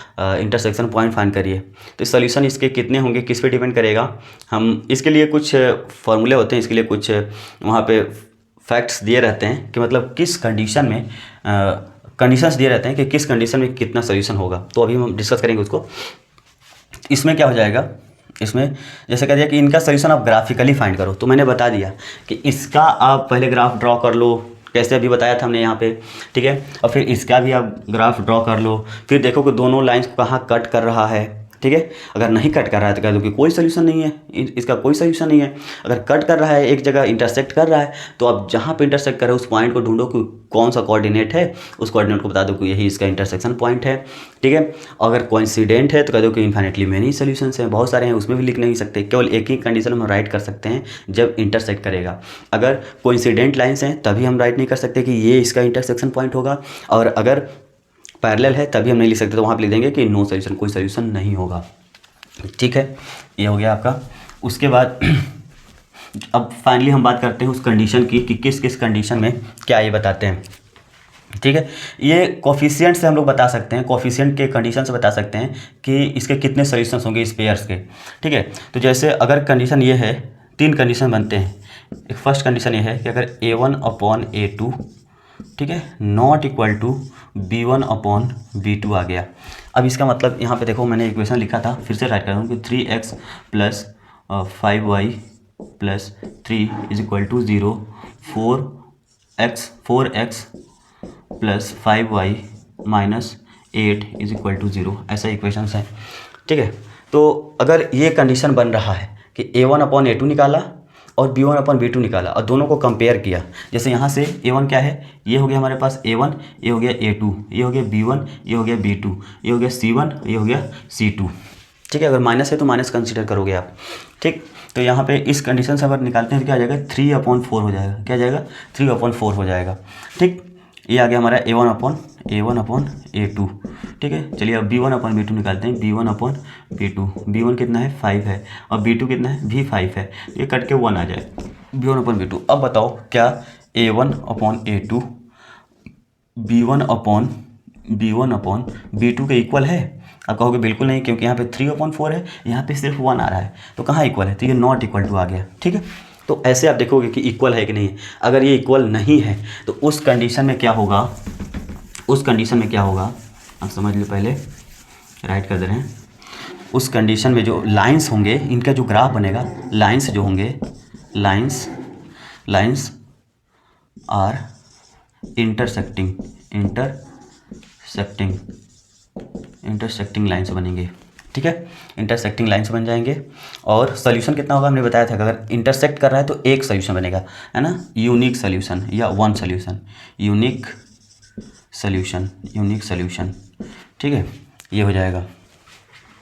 इंटरसेक्शन पॉइंट फाइंड करिए। तो सोल्यूशन इसके कितने होंगे किस पे डिपेंड करेगा। हम इसके लिए कुछ फॉर्मूले होते हैं, इसके लिए कुछ वहाँ पे फैक्ट्स दिए रहते हैं कि मतलब किस कंडीशन में कंडीशंस दिए रहते हैं कि किस कंडीशन में कितना सोल्यूशन होगा। तो अभी हम डिस्कस करेंगे उसको। इसमें क्या हो जाएगा, इसमें जैसे कह दिया कि इनका सोल्यूशन आप ग्राफिकली फाइंड करो, तो मैंने बता दिया कि इसका आप पहले ग्राफ ड्रॉ कर लो, कैसे अभी बताया था हमने यहाँ पे। ठीक है, और फिर इसका भी आप ग्राफ ड्रॉ कर लो, फिर देखो कि दोनों लाइंस कहाँ कट कर रहा है। ठीक है, अगर नहीं कट कर रहा है तो कह दो कि कोई सोल्यूशन नहीं है, इसका कोई सोल्यूशन नहीं है। अगर कट कर रहा है, एक जगह इंटरसेक्ट कर रहा है, तो आप जहाँ पे इंटरसेक्ट कर रहे हो उस पॉइंट को ढूंढो कि कौन सा कोऑर्डिनेट है, उस कोऑर्डिनेट को बता दो कि यही इसका इंटरसेक्शन पॉइंट है। ठीक है, अगर कोइंसिडेंट है तो कह दो कि इन्फिनिटली मेनी सोल्यूशंस हैं, बहुत सारे हैं, उसमें भी लिख नहीं सकते, केवल एक ही कंडीशन हम राइट कर सकते हैं जब इंटरसेक्ट करेगा। अगर कोइंसिडेंट लाइन्स हैं तभी हम राइट नहीं कर सकते कि ये इसका इंटरसेक्शन पॉइंट होगा, और अगर पैरेलल है तभी हम नहीं लिख सकते, तो वहाँ पर लिख देंगे कि नो सोल्यूशन, कोई सोल्यूशन नहीं होगा। ठीक है, ये हो गया आपका। उसके बाद अब फाइनली हम बात करते हैं उस कंडीशन की कि किस किस कंडीशन में क्या ये बताते हैं। ठीक है, ये कोफिशिएंट से हम लोग बता सकते हैं, कोफिशिएंट के कंडीशन से बता सकते हैं कि इसके कितने सॉल्यूशंस होंगे इस पेयर्स के। ठीक है, तो जैसे अगर कंडीशन ये है, तीन कंडीशन बनते हैं। एक फर्स्ट कंडीशन ये है कि अगर A1/A2 ठीक है नॉट इक्वल टू B1/B2 आ गया। अब इसका मतलब यहाँ पे देखो मैंने इक्वेशन लिखा था, फिर से राइट कर दूँ कि 3x + 5y + 3 = 0, 4x + 5y - 8 = 0, ऐसा इक्वेशंस है। ठीक है, तो अगर ये कंडीशन बन रहा है कि A1/A2 निकाला और B1/B2 निकाला और दोनों को कंपेयर किया, जैसे यहाँ से A1 क्या है, ये हो गया हमारे पास A1, ये हो गया A2, ये हो गया B1, ये हो गया B2, ये हो गया C1, ये हो गया C2। ठीक है, अगर माइनस है तो माइनस कंसीडर करोगे आप। ठीक, तो यहाँ पे इस कंडीशन से अगर निकालते हैं तो क्या आ जाएगा, 3/4 हो जाएगा। क्या जाएगा, 3/4 हो जाएगा। ठीक, ये आ गया हमारा A1/A2। ठीक है, चलिए अब B1/B2 निकालते हैं। B1/B2, B1 कितना है, 5 है, और B2 कितना है, भी 5 है, ये कट के 1 आ जाए, B1/B2। अब बताओ क्या A1/A2 B1/B2 के इक्वल है? आप कहोगे बिल्कुल नहीं, क्योंकि यहाँ पे 3/4 है, यहाँ पे सिर्फ 1 आ रहा है, तो कहाँ इक्वल है, तो ये नॉट इक्वल टू आ गया। ठीक है, तो ऐसे आप देखोगे कि इक्वल है कि नहीं है। अगर ये इक्वल नहीं है तो उस कंडीशन में क्या होगा, उस कंडीशन में क्या होगा आप समझ लो, पहले राइट कर दे रहे हैं। उस कंडीशन में जो लाइंस होंगे, इनका जो ग्राफ बनेगा, लाइंस जो होंगे, लाइंस आर इंटरसेक्टिंग लाइंस बनेंगे। ठीक है, इंटरसेक्टिंग लाइंस बन जाएंगे। और सोल्यूशन कितना होगा हमने बताया था कि अगर इंटरसेक्ट कर रहा है तो एक सोल्यूशन बनेगा, है ना, यूनिक सोल्यूशन या वन सोल्यूशन, यूनिक सोल्यूशन। ठीक है, ये हो जाएगा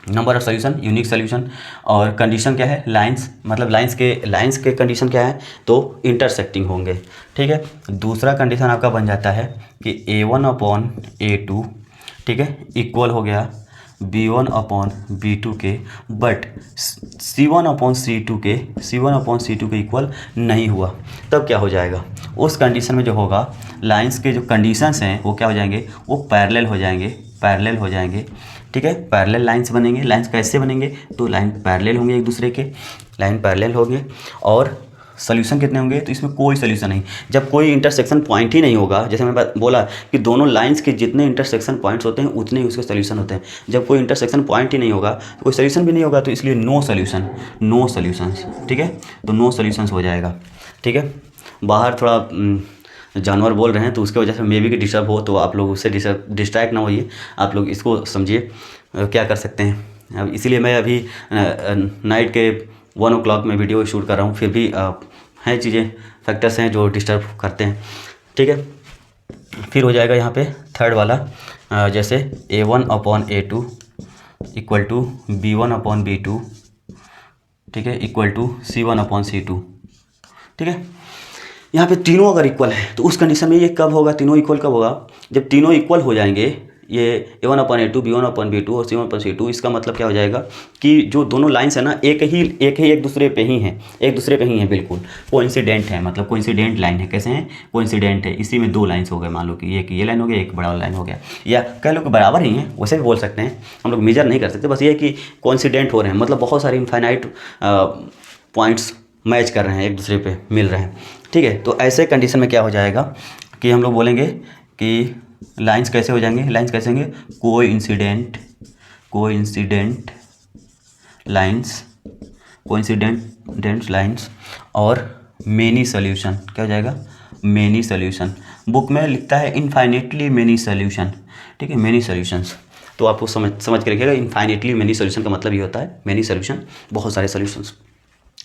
number of solution, unique solution. और कंडीशन क्या है, लाइंस, मतलब लाइंस के कंडीशन क्या है, तो इंटरसेक्टिंग होंगे। ठीक है, दूसरा कंडीशन आपका बन जाता है कि A1/A2 ठीक है इक्वल हो गया B1/B2 के, बट C1/C2 के इक्वल नहीं हुआ। तब क्या हो जाएगा, उस कंडीशन में जो होगा, लाइंस के जो कंडीशंस हैं वो क्या हो जाएंगे, वो पैरेलल हो जाएंगे। ठीक है, पैरेलल लाइंस बनेंगे। लाइंस कैसे बनेंगे, तो लाइन पैरेलल होंगे एक दूसरे के, लाइन पैरेलल होंगे। और सोल्यूशन कितने होंगे, तो इसमें कोई सोल्यूशन नहीं, जब कोई इंटरसेक्शन पॉइंट ही नहीं होगा। जैसे मैं बोला कि दोनों लाइंस के जितने इंटरसेक्शन पॉइंट्स होते हैं उतने ही उसके सोल्यूशन होते हैं। जब कोई इंटरसेक्शन पॉइंट ही नहीं होगा तो कोई सोल्यूशन भी नहीं होगा, तो इसलिए नो सोल्यूशंस। ठीक है, तो नो सोल्यूशंस हो जाएगा। ठीक है, बाहर थोड़ा जानवर बोल रहे हैं तो उसके वजह से मे बी कि डिस्टर्ब हो, तो आप लोग उससे डिस्ट्रैक्ट ना होइए, आप लोग इसको समझिए क्या कर सकते हैं। अब इसीलिए मैं अभी नाइट के 1 o'clock में वीडियो शूट कर रहा हूँ, फिर भी हैं चीज़ें, फैक्टर्स हैं जो डिस्टर्ब करते हैं, ठीक है। फिर हो जाएगा यहाँ पे थर्ड वाला, जैसे A1/A2 इक्वल टू B1/B2, ठीक है, इक्वल टू C1/C2, ठीक है। यहाँ पे तीनों अगर इक्वल है तो उस कंडीशन में ये कब होगा, तीनों इक्वल कब होगा, जब तीनों इक्वल हो जाएंगे, ये A1/A2, B1/B2 और C1/C2। इसका मतलब क्या हो जाएगा कि जो दोनों लाइंस है ना एक दूसरे पे ही हैं, एक दूसरे पे ही हैं, बिल्कुल कोइंसिडेंट है, मतलब कोइंसिडेंट लाइन है। कैसे हैं, कोइंसिडेंट है। इसी में दो लाइंस हो गए, मान लो कि एक ये लाइन हो गया, एक बड़ा वाला लाइन हो गया, या कह लो कि बराबर ही हैं, वैसे भी बोल सकते हैं, हम लोग मेजर नहीं कर सकते, बस ये है कि कोइंसिडेंट हो रहे हैं, मतलब बहुत सारे इनफाइनाइट पॉइंट्स मैच कर रहे हैं, एक दूसरे पे मिल रहे हैं, ठीक है। तो ऐसे कंडीशन में क्या हो जाएगा कि हम लोग बोलेंगे कि लाइंस कैसे हो जाएंगे, लाइंस कैसे होंगे, कोइंसिडेंट लाइंस और मेनी सोल्यूशन। क्या हो जाएगा, मेनी सोल्यूशन। बुक में लिखता है इनफाइनेटली मेनी सोल्यूशन, ठीक है, मेनी सोल्यूशंस। तो आपको समझ के रखिएगा, इनफाइनेटली मेनी सोल्यूशन का मतलब ये होता है मेनी सोल्यूशन, बहुत सारे सोल्यूशंस।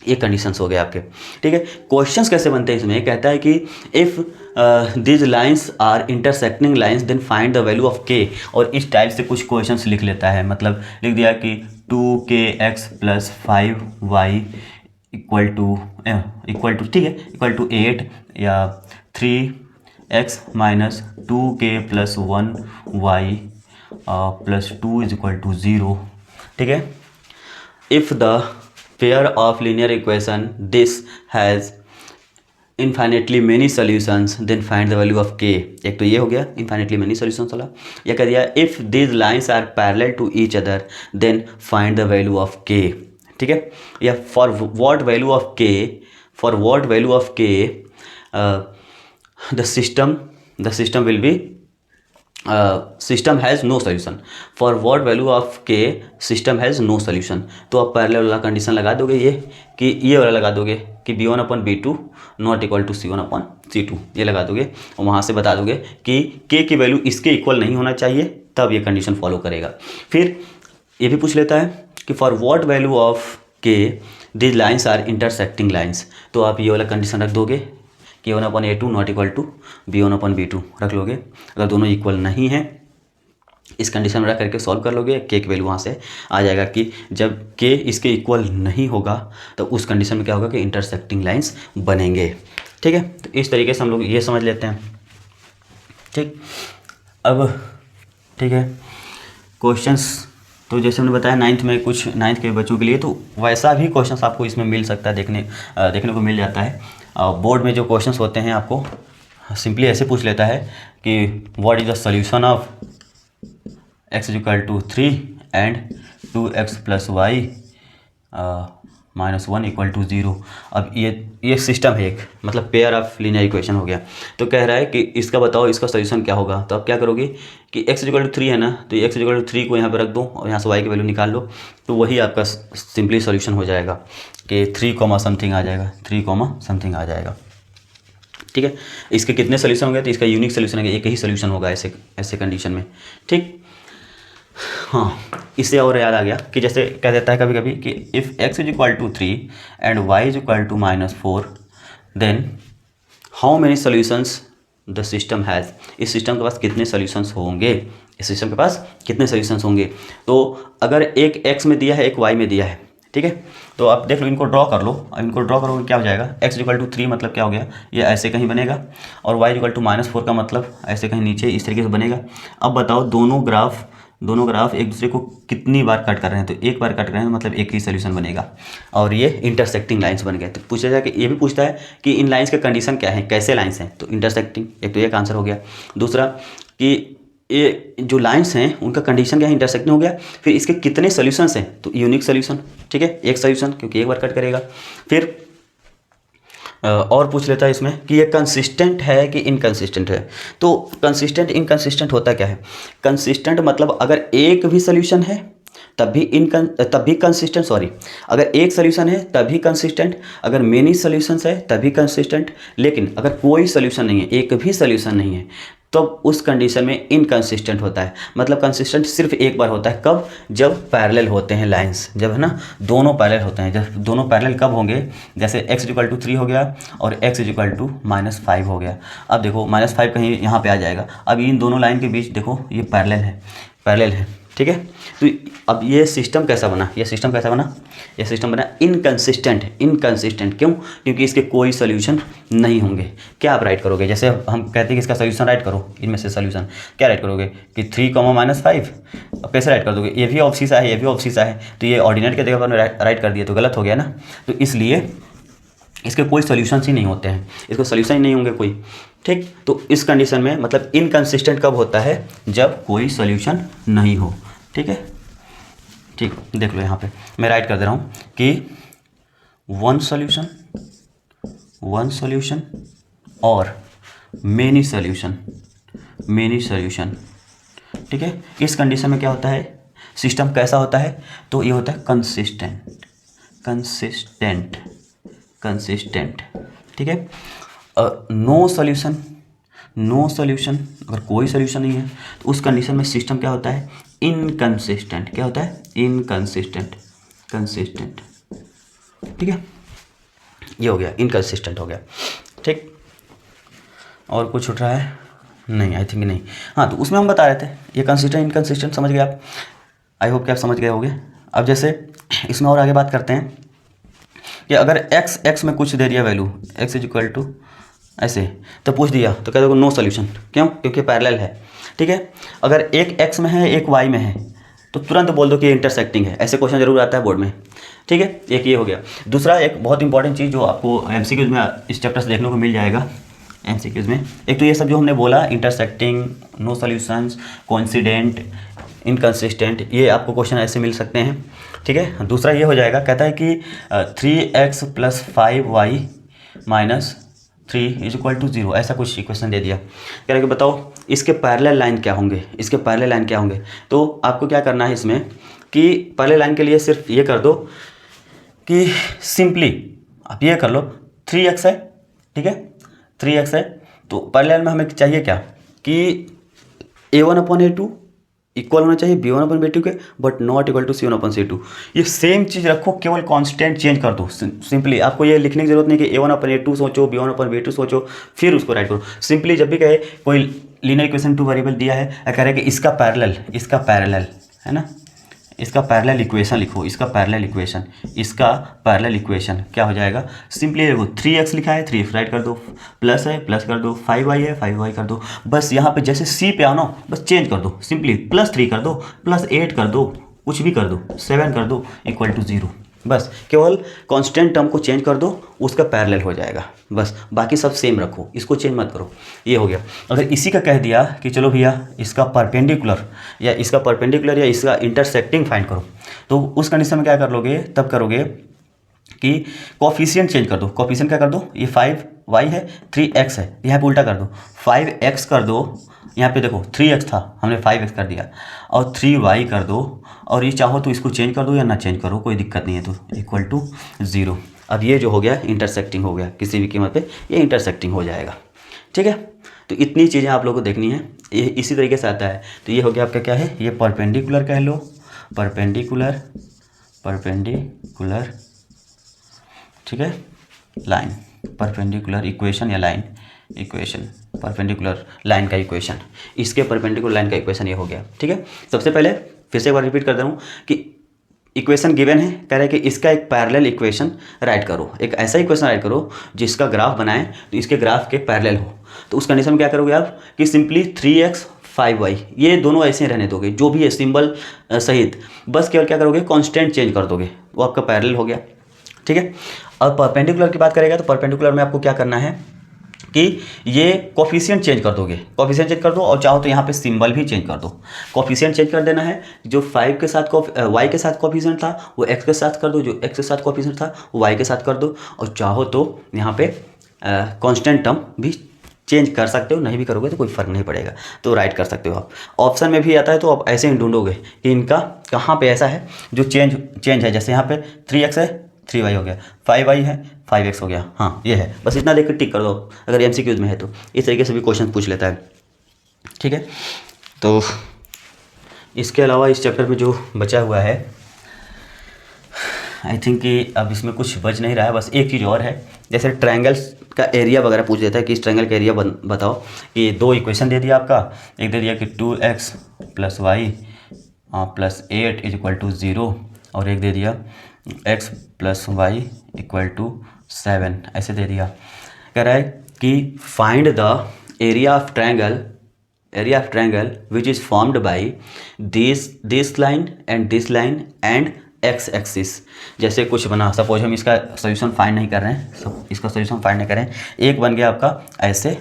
ये कंडीशंस हो गए आपके, ठीक है। क्वेश्चंस कैसे बनते हैं इसमें, कहता है कि if this lines are intersecting lines then find the value of k. और इस टाइप से कुछ क्वेश्चंस लिख लेता है, मतलब लिख दिया कि 2kx + 5y इक्वल टू ठीक है, इक्वल टू 8, या 3x - 2k + 1y + 2 = 0, ठीक है। If the pair of linear equation this has infinitely many solutions then find the value of k। एक तो ये हो गया infinitely many solutions वाला। या कह दिया if these lines are parallel to each other then find the value of k, ठीक है। या for what value of k the system will be system has no solution. For what value of k system has no solution. तो आप पैरेलल वाला कंडीशन लगा दोगे, ये वाला लगा दोगे कि B1/B2 not equal to C1/C2, ये लगा दोगे और वहाँ से बता दोगे कि के की वैल्यू इसके इक्वल नहीं होना चाहिए, तब ये कंडीशन फॉलो करेगा। फिर ये भी पूछ लेता है कि for what value of k this lines are intersecting lines. तो आप ये वाला कंडीशन रख दोगे कि A1/A2 not equal to B1/B2 रख लोगे। अगर दोनों इक्वल नहीं हैं, इस कंडीशन में रख करके सॉल्व कर लोगे, के की वैल्यू वहाँ से आ जाएगा कि जब के इसके इक्वल नहीं होगा तो उस कंडीशन में क्या होगा कि इंटरसेक्टिंग लाइंस बनेंगे, ठीक है। तो इस तरीके से हम लोग ये समझ लेते हैं, ठीक। अब ठीक है, क्वेश्चंस तो जैसे हमने बताया नाइन्थ के बच्चों के लिए तो वैसा भी क्वेश्चंस आपको इसमें मिल सकता है, देखने को मिल जाता है। बोर्ड में जो क्वेश्चंस होते हैं आपको सिंपली ऐसे पूछ लेता है कि what is the solution of x = 3 and 2x + y - 1 = 0। अब ये सिस्टम है, एक मतलब पेयर ऑफ लीनियर इक्वेशन हो गया। तो कह रहा है कि इसका बताओ, इसका सॉल्यूशन क्या होगा। तो आप क्या करोगे कि x = 3 है ना, तो x = 3 को यहाँ पे रख दो और यहाँ से y की वैल्यू निकाल लो, तो वही आपका सिंपली सॉल्यूशन हो जाएगा कि 3, समथिंग आ जाएगा, 3, समथिंग आ जाएगा, ठीक है। इसके कितने सोल्यूशन होंगे, तो इसका यूनिक सोल्यूशन है, एक ही सोल्यूशन होगा ऐसे कंडीशन में, ठीक। हाँ, इससे और याद आ गया कि जैसे कह देता है कभी कभी कि if x = 3 and y = -4 then how many solutions the system has. इस सिस्टम के पास कितने सोल्यूशंस होंगे, तो अगर एक x में दिया है, एक y में दिया है, ठीक है। तो आप देख लो, इनको ड्रॉ कर लो। अब इनको ड्रॉ करोगे क्या हो जाएगा, x = 3 मतलब क्या हो गया, ये ऐसे कहीं बनेगा, और y = -4 का मतलब ऐसे कहीं नीचे इस तरीके से बनेगा। अब बताओ दोनों ग्राफ एक दूसरे को कितनी बार कट कर रहे हैं, तो एक बार कट कर रहे हैं, मतलब एक ही सोल्यूशन बनेगा, और ये इंटरसेक्टिंग लाइंस बन गए। तो पूछा जाए कि ये भी पूछता है कि इन लाइंस का कंडीशन क्या है, कैसे लाइंस हैं, तो इंटरसेक्टिंग, एक तो एक आंसर हो गया। दूसरा कि ये जो लाइंस हैं उनका कंडीशन क्या है, इंटरसेक्टिंग हो गया। फिर इसके कितने सोल्यूशंस हैं, तो यूनिक सोल्यूशन, ठीक है, एक सोल्यूशन क्योंकि एक बार कट करेगा। फिर और पूछ लेता है इसमें कि ये कंसिस्टेंट है कि इनकंसिस्टेंट है। तो कंसिस्टेंट इनकंसिस्टेंट होता क्या है, कंसिस्टेंट मतलब अगर एक भी सोल्यूशन है तब भी कंसिस्टेंट, अगर एक सोल्यूशन है तभी कंसिस्टेंट, अगर मेनी सोल्यूशंस है तभी कंसिस्टेंट। लेकिन अगर कोई सोल्यूशन नहीं है, एक भी सोल्यूशन नहीं है, तब उस कंडीशन में इनकंसिस्टेंट होता है। मतलब कंसिस्टेंट सिर्फ एक बार होता है, कब? जब पैरेलल होते हैं लाइंस, जब है ना दोनों पैरेलल होते हैं। जब दोनों पैरेलल कब होंगे? जैसे x=3 हो गया और x=-5 हो गया। अब देखो -5 कहीं यहाँ पे आ जाएगा। अब इन दोनों लाइन के बीच देखो ये पैरेलल है, ठीक है। तो अब ये सिस्टम कैसा बना? ये सिस्टम बना इनकंसिस्टेंट। क्यों? क्योंकि इसके कोई सोल्यूशन नहीं होंगे। क्या आप राइट करोगे? जैसे हम कहते हैं कि इसका सोल्यूशन राइट करो, इनमें से सोल्यूशन क्या राइट करोगे कि 3, -5। अब कैसे राइट कर दोगे? ये भी ऑब्सिसा है, ये भी ऑब्सिसा है, तो ये ऑर्डिनेट के जगह पर राइट कर दिए तो गलत हो गया ना। तो इसलिए इसके कोई सोल्यूशंस ही नहीं होते हैं, इसको सोल्यूशन ही नहीं होंगे कोई, ठीक। तो इस कंडीशन में मतलब इनकंसिस्टेंट कब होता है? जब कोई सोल्यूशन नहीं हो, ठीक है। ठीक, देख लो यहाँ पे मैं राइट कर दे रहा हूँ कि वन सॉल्यूशन और मेनी सॉल्यूशन, ठीक है। इस कंडीशन में क्या होता है? सिस्टम कैसा होता है? तो ये होता है कंसिस्टेंट, ठीक है। नो सॉल्यूशन, अगर कोई सॉल्यूशन नहीं है तो उस कंडीशन में सिस्टम क्या होता है? इनकंसिस्टेंट। क्या होता है? इनकंसिस्टेंट, ठीक है। ये हो गया, इनकंसिस्टेंट हो गया, ठीक। और कुछ उठ रहा है? नहीं, आई थिंक नहीं। हाँ, तो उसमें हम बता रहे थे ये कंसिस्टेंट इनकंसिस्टेंट, समझ गए आप? आई होप कि आप समझ गए होंगे। अब जैसे इसमें और आगे बात करते हैं कि अगर x में कुछ दे दिया वैल्यू x= ऐसे, तो पूछ दिया तो कह दोगे नो सोल्यूशन। क्यों? क्योंकि पैरेलल है, ठीक है। अगर एक x में है एक y में है तो तुरंत बोल दो कि ये इंटरसेक्टिंग है। ऐसे क्वेश्चन जरूर आता है बोर्ड में, ठीक है। एक ये हो गया। दूसरा एक बहुत इंपॉर्टेंट चीज़ जो आपको MCQs में इस चैप्टर से देखने को मिल जाएगा MCQs में, एक तो ये सब जो हमने बोला intersecting, no solutions, coincident, inconsistent, ये आपको क्वेश्चन ऐसे मिल सकते हैं, ठीक है। दूसरा ये हो जाएगा, कहता है कि 3x + 5y - 3 = 0, ऐसा कुछ इक्वेशन दे दिया। कह रहे कि बताओ इसके पैरेलल लाइन क्या होंगे। तो आपको क्या करना है इसमें कि पैरेलल लाइन के लिए सिर्फ ये कर दो कि सिंपली आप ये कर लो 3x है, ठीक है। 3x है तो पैरेलल में हमें चाहिए क्या कि a1/a2 इक्वल होना चाहिए b1/b2 के, but not equal to c1/c2। ये सेम चीज़ रखो, केवल कांस्टेंट चेंज कर दो। सिंपली आपको ये लिखने की जरूरत नहीं कि a1/a2 सोचो, b1/b2 सोचो फिर उसको राइट करो। सिंपली जब भी कहे कोई लीनियर इक्वेशन 2 वेरिएबल दिया है, कह रहे कि इसका पैरेलल है ना, इसका पैरेलल इक्वेशन लिखो, इसका पैरेलल इक्वेशन क्या हो जाएगा? सिंपली देखो 3x लिखा है 3x राइट कर दो, प्लस है प्लस कर दो, 5y है 5y कर दो। बस यहाँ पे जैसे c पे आओ ना, बस चेंज कर दो, सिंपली +3 कर दो, +8 कर दो, कुछ भी कर दो, 7 कर दो, = 0। बस केवल कांस्टेंट टर्म को चेंज कर दो, उसका पैरेलल हो जाएगा। बस बाकी सब सेम रखो, इसको चेंज मत करो। ये हो गया। अगर इसी का कह दिया कि चलो भैया इसका परपेंडिकुलर या इसका इंटरसेक्टिंग फाइंड करो, तो उस कंडीशन में क्या कर लोगे? तब करोगे कि कोफिशिएंट चेंज कर दो। कोफिशिएंट क्या कर दो? ये 5y है 3x है, यहाँ पे उल्टा कर दो, 5x कर दो। यहाँ पे देखो 3x था, हमने 5x कर दिया, और 3y कर दो, और ये चाहो तो इसको चेंज कर दो या ना चेंज करो, कोई दिक्कत नहीं है, तो = 0। अब ये जो हो गया इंटरसेक्टिंग हो गया, किसी भी कीमत पे ये इंटरसेक्टिंग हो जाएगा, ठीक है। तो इतनी चीज़ें आप लोगों को देखनी है, ये इसी तरीके से आता है। तो ये हो गया आपका क्या है? ये परपेंडिकुलर कह लो, परपेंडिकुलर, ठीक है, लाइन, परपेंडिकुलर इक्वेशन या लाइन इक्वेशन, परपेंडिकुलर लाइन का इक्वेशन, इसके परपेंडिकुलर लाइन का इक्वेशन ये हो गया, ठीक है। सबसे पहले फिर से एक बार रिपीट कर दे रहा हूँ कि इक्वेशन गिवन है, कह रहे हैं कि इसका एक पैरेलल इक्वेशन राइट करो, एक ऐसा इक्वेशन राइट करो जिसका ग्राफ बनाए तो इसके ग्राफ के पैरेलल हो। तो उस कंडीशन में क्या करोगे आप कि सिंपली 3x 5y ये दोनों ऐसे रहने दोगे, जो भी है सिंबल सहित, बस केवल क्या करोगे? कांस्टेंट चेंज कर दोगे, वो आपका पैरेलल हो गया, ठीक है। अब परपेंडिकुलर की बात करेगा तो परपेंडिकुलर में आपको क्या करना है कि ये कोफिशिएंट चेंज कर दोगे, कोफिशिएंट चेंज कर दो, और चाहो तो यहाँ पे सिंबल भी चेंज कर दो। कोफिशिएंट चेंज कर देना है, जो 5 के साथ y के साथ कोफिशिएंट था वो x के साथ कर दो, जो x के साथ कोफिशिएंट था वो y के साथ कर दो, और चाहो तो यहाँ पे कांस्टेंट टर्म भी चेंज कर सकते हो, नहीं भी करोगे तो कोई फ़र्क नहीं पड़ेगा, तो राइट कर सकते हो आप। ऑप्शन में भी आता है तो आप ऐसे ही ढूंढोगे कि इनका कहाँ पे ऐसा है जो चेंज है। जैसे यहाँ पे 3x है 3y हो गया, 5y है 5x हो गया, हाँ ये है। बस इतना देख कर टिक कर दो अगर MCQs में है तो। इस तरीके से भी क्वेश्चन पूछ लेता है। ठीक है। तो इसके अलावा इस चैप्टर में जो बचा हुआ है, आई थिंक कि अब इसमें कुछ बच नहीं रहा है। बस एक चीज़ और है, जैसे ट्रायंगल्स का एरिया वगैरह पूछ देता है कि इस ट्रायंगल का एरिया बताओ। कि दो इक्वेशन दे दिया आपका, एक दे दिया कि 2x + y + 8 = 0, और एक दे दिया x + y = 7, ऐसे दे दिया। कह रहा है कि find the area of triangle which is formed by this line and x axis. जैसे कुछ बना, सपोज हम इसका सोल्यूशन फाइंड नहीं कर रहे हैं, इसका सोल्यूशन फाइंड नहीं कर रहे हैं, एक बन गया आपका ऐसे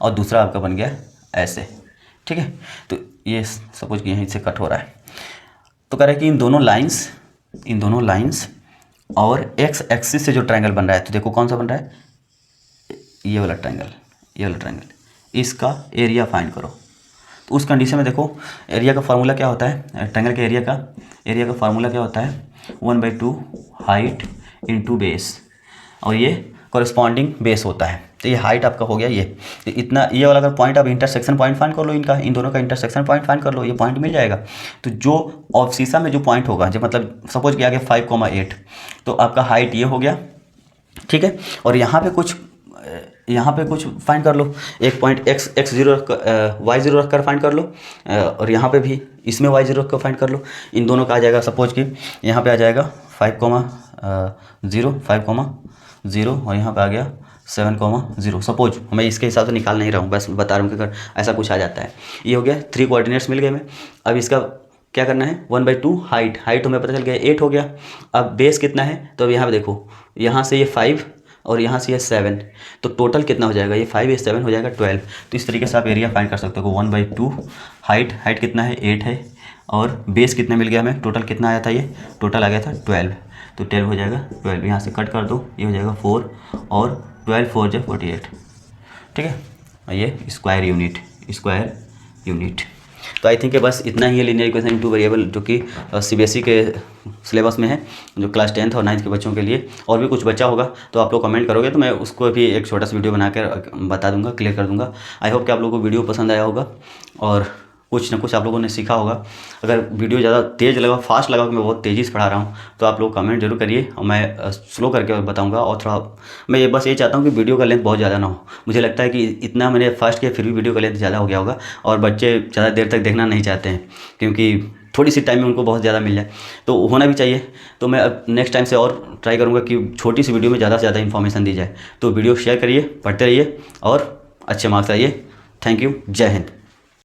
और दूसरा आपका बन गया ऐसे, ठीक है। तो ये सपोज कि यहीं से कट हो रहा है, तो कह रहा है कि इन दोनों लाइंस और एक्स एक्सिस से जो ट्रायंगल बन रहा है, तो देखो कौन सा बन रहा है, ये वाला ट्रायंगल, इसका एरिया फाइंड करो। तो उस कंडीशन में देखो एरिया का फार्मूला क्या होता है, ट्रायंगल के एरिया का फार्मूला क्या होता है, 1/2 हाइट इंटू बेस, और ये कॉरेस्पॉन्डिंग बेस होता है। तो ये हाइट आपका हो गया ये, तो इतना ये वाला अगर पॉइंट, आप इंटरसेक्शन पॉइंट फाइंड कर लो, इन दोनों का इंटरसेक्शन पॉइंट फाइंड कर लो, ये पॉइंट मिल जाएगा। तो जो ऑब्सिसा में जो पॉइंट होगा, जो मतलब सपोज किया गया 5,8, तो आपका हाइट ये हो गया, ठीक है। और यहाँ पे कुछ फाइंड कर लो, एक पॉइंट x0 y0 रख कर फाइंड कर लो, और यहाँ पे भी इसमें y0 रख कर फाइंड कर लो। इन दोनों का आ जाएगा, सपोज कि यहाँ पे आ जाएगा 5,0 और यहाँ पे आ गया 7,0। सपोज मैं इसके हिसाब से निकाल नहीं रहा हूँ, बस बता रहा हूँ कि अगर ऐसा कुछ आ जाता है। ये हो गया 3 कोऑर्डिनेट्स मिल गए हमें। अब इसका क्या करना है, 1/2 हाइट हमें पता चल गया 8 हो गया। अब बेस कितना है, तो अब यहाँ पे देखो, यहाँ से ये 5 और यहाँ से ये 7, तो टोटल कितना हो जाएगा, ये 5 ये 7 हो जाएगा 12। तो इस तरीके से आप एरिया फाइंड कर सकते हो। 1/2 हाइट कितना है, 8 है, और बेस कितना मिल गया हमें, टोटल कितना आया था, ये टोटल आ गया था 12, तो 12 हो जाएगा 12, यहाँ से कट कर दो, ये हो जाएगा 4, और 12 4 × 48, ठीक है। ये स्क्वायर यूनिट। तो आई थिंक बस इतना ही है लीनियर इक्वेशन इन 2 वेरिएबल, जो कि सीबीएसई के सिलेबस में है, जो क्लास 10th और 9th के बच्चों के लिए। और भी कुछ बचा होगा तो आप लोग कमेंट करोगे तो मैं उसको भी एक छोटा सा वीडियो बनाकर बता दूंगा, क्लियर कर दूंगा। आई होप कि आप लोगों को वीडियो पसंद आया होगा और कुछ ना कुछ आप लोगों ने सीखा होगा। अगर वीडियो ज़्यादा तेज़ लगा, फास्ट लगा कि मैं बहुत तेज़ी से पढ़ा रहा हूँ, तो आप लोग कमेंट जरूर करिए, और मैं स्लो करके बताऊँगा। और थोड़ा मैं ये बस ये चाहता हूँ कि वीडियो का लेंथ बहुत ज़्यादा ना हो। मुझे लगता है कि इतना मैंने फास्ट किया फिर भी वीडियो का लेंथ ज़्यादा हो गया होगा, और बच्चे ज़्यादा देर तक देखना नहीं चाहते हैं, क्योंकि थोड़ी सी टाइम में उनको बहुत ज़्यादा मिल जाए, तो होना भी चाहिए। तो मैं अब नेक्स्ट टाइम से और ट्राई करूँगा कि छोटी सी वीडियो में ज़्यादा से ज़्यादा इन्फॉर्मेशन दी जाए। तो वीडियो शेयर करिए, पढ़ते रहिए और अच्छे मार्क्स आइए। थैंक यू, जय हिंद।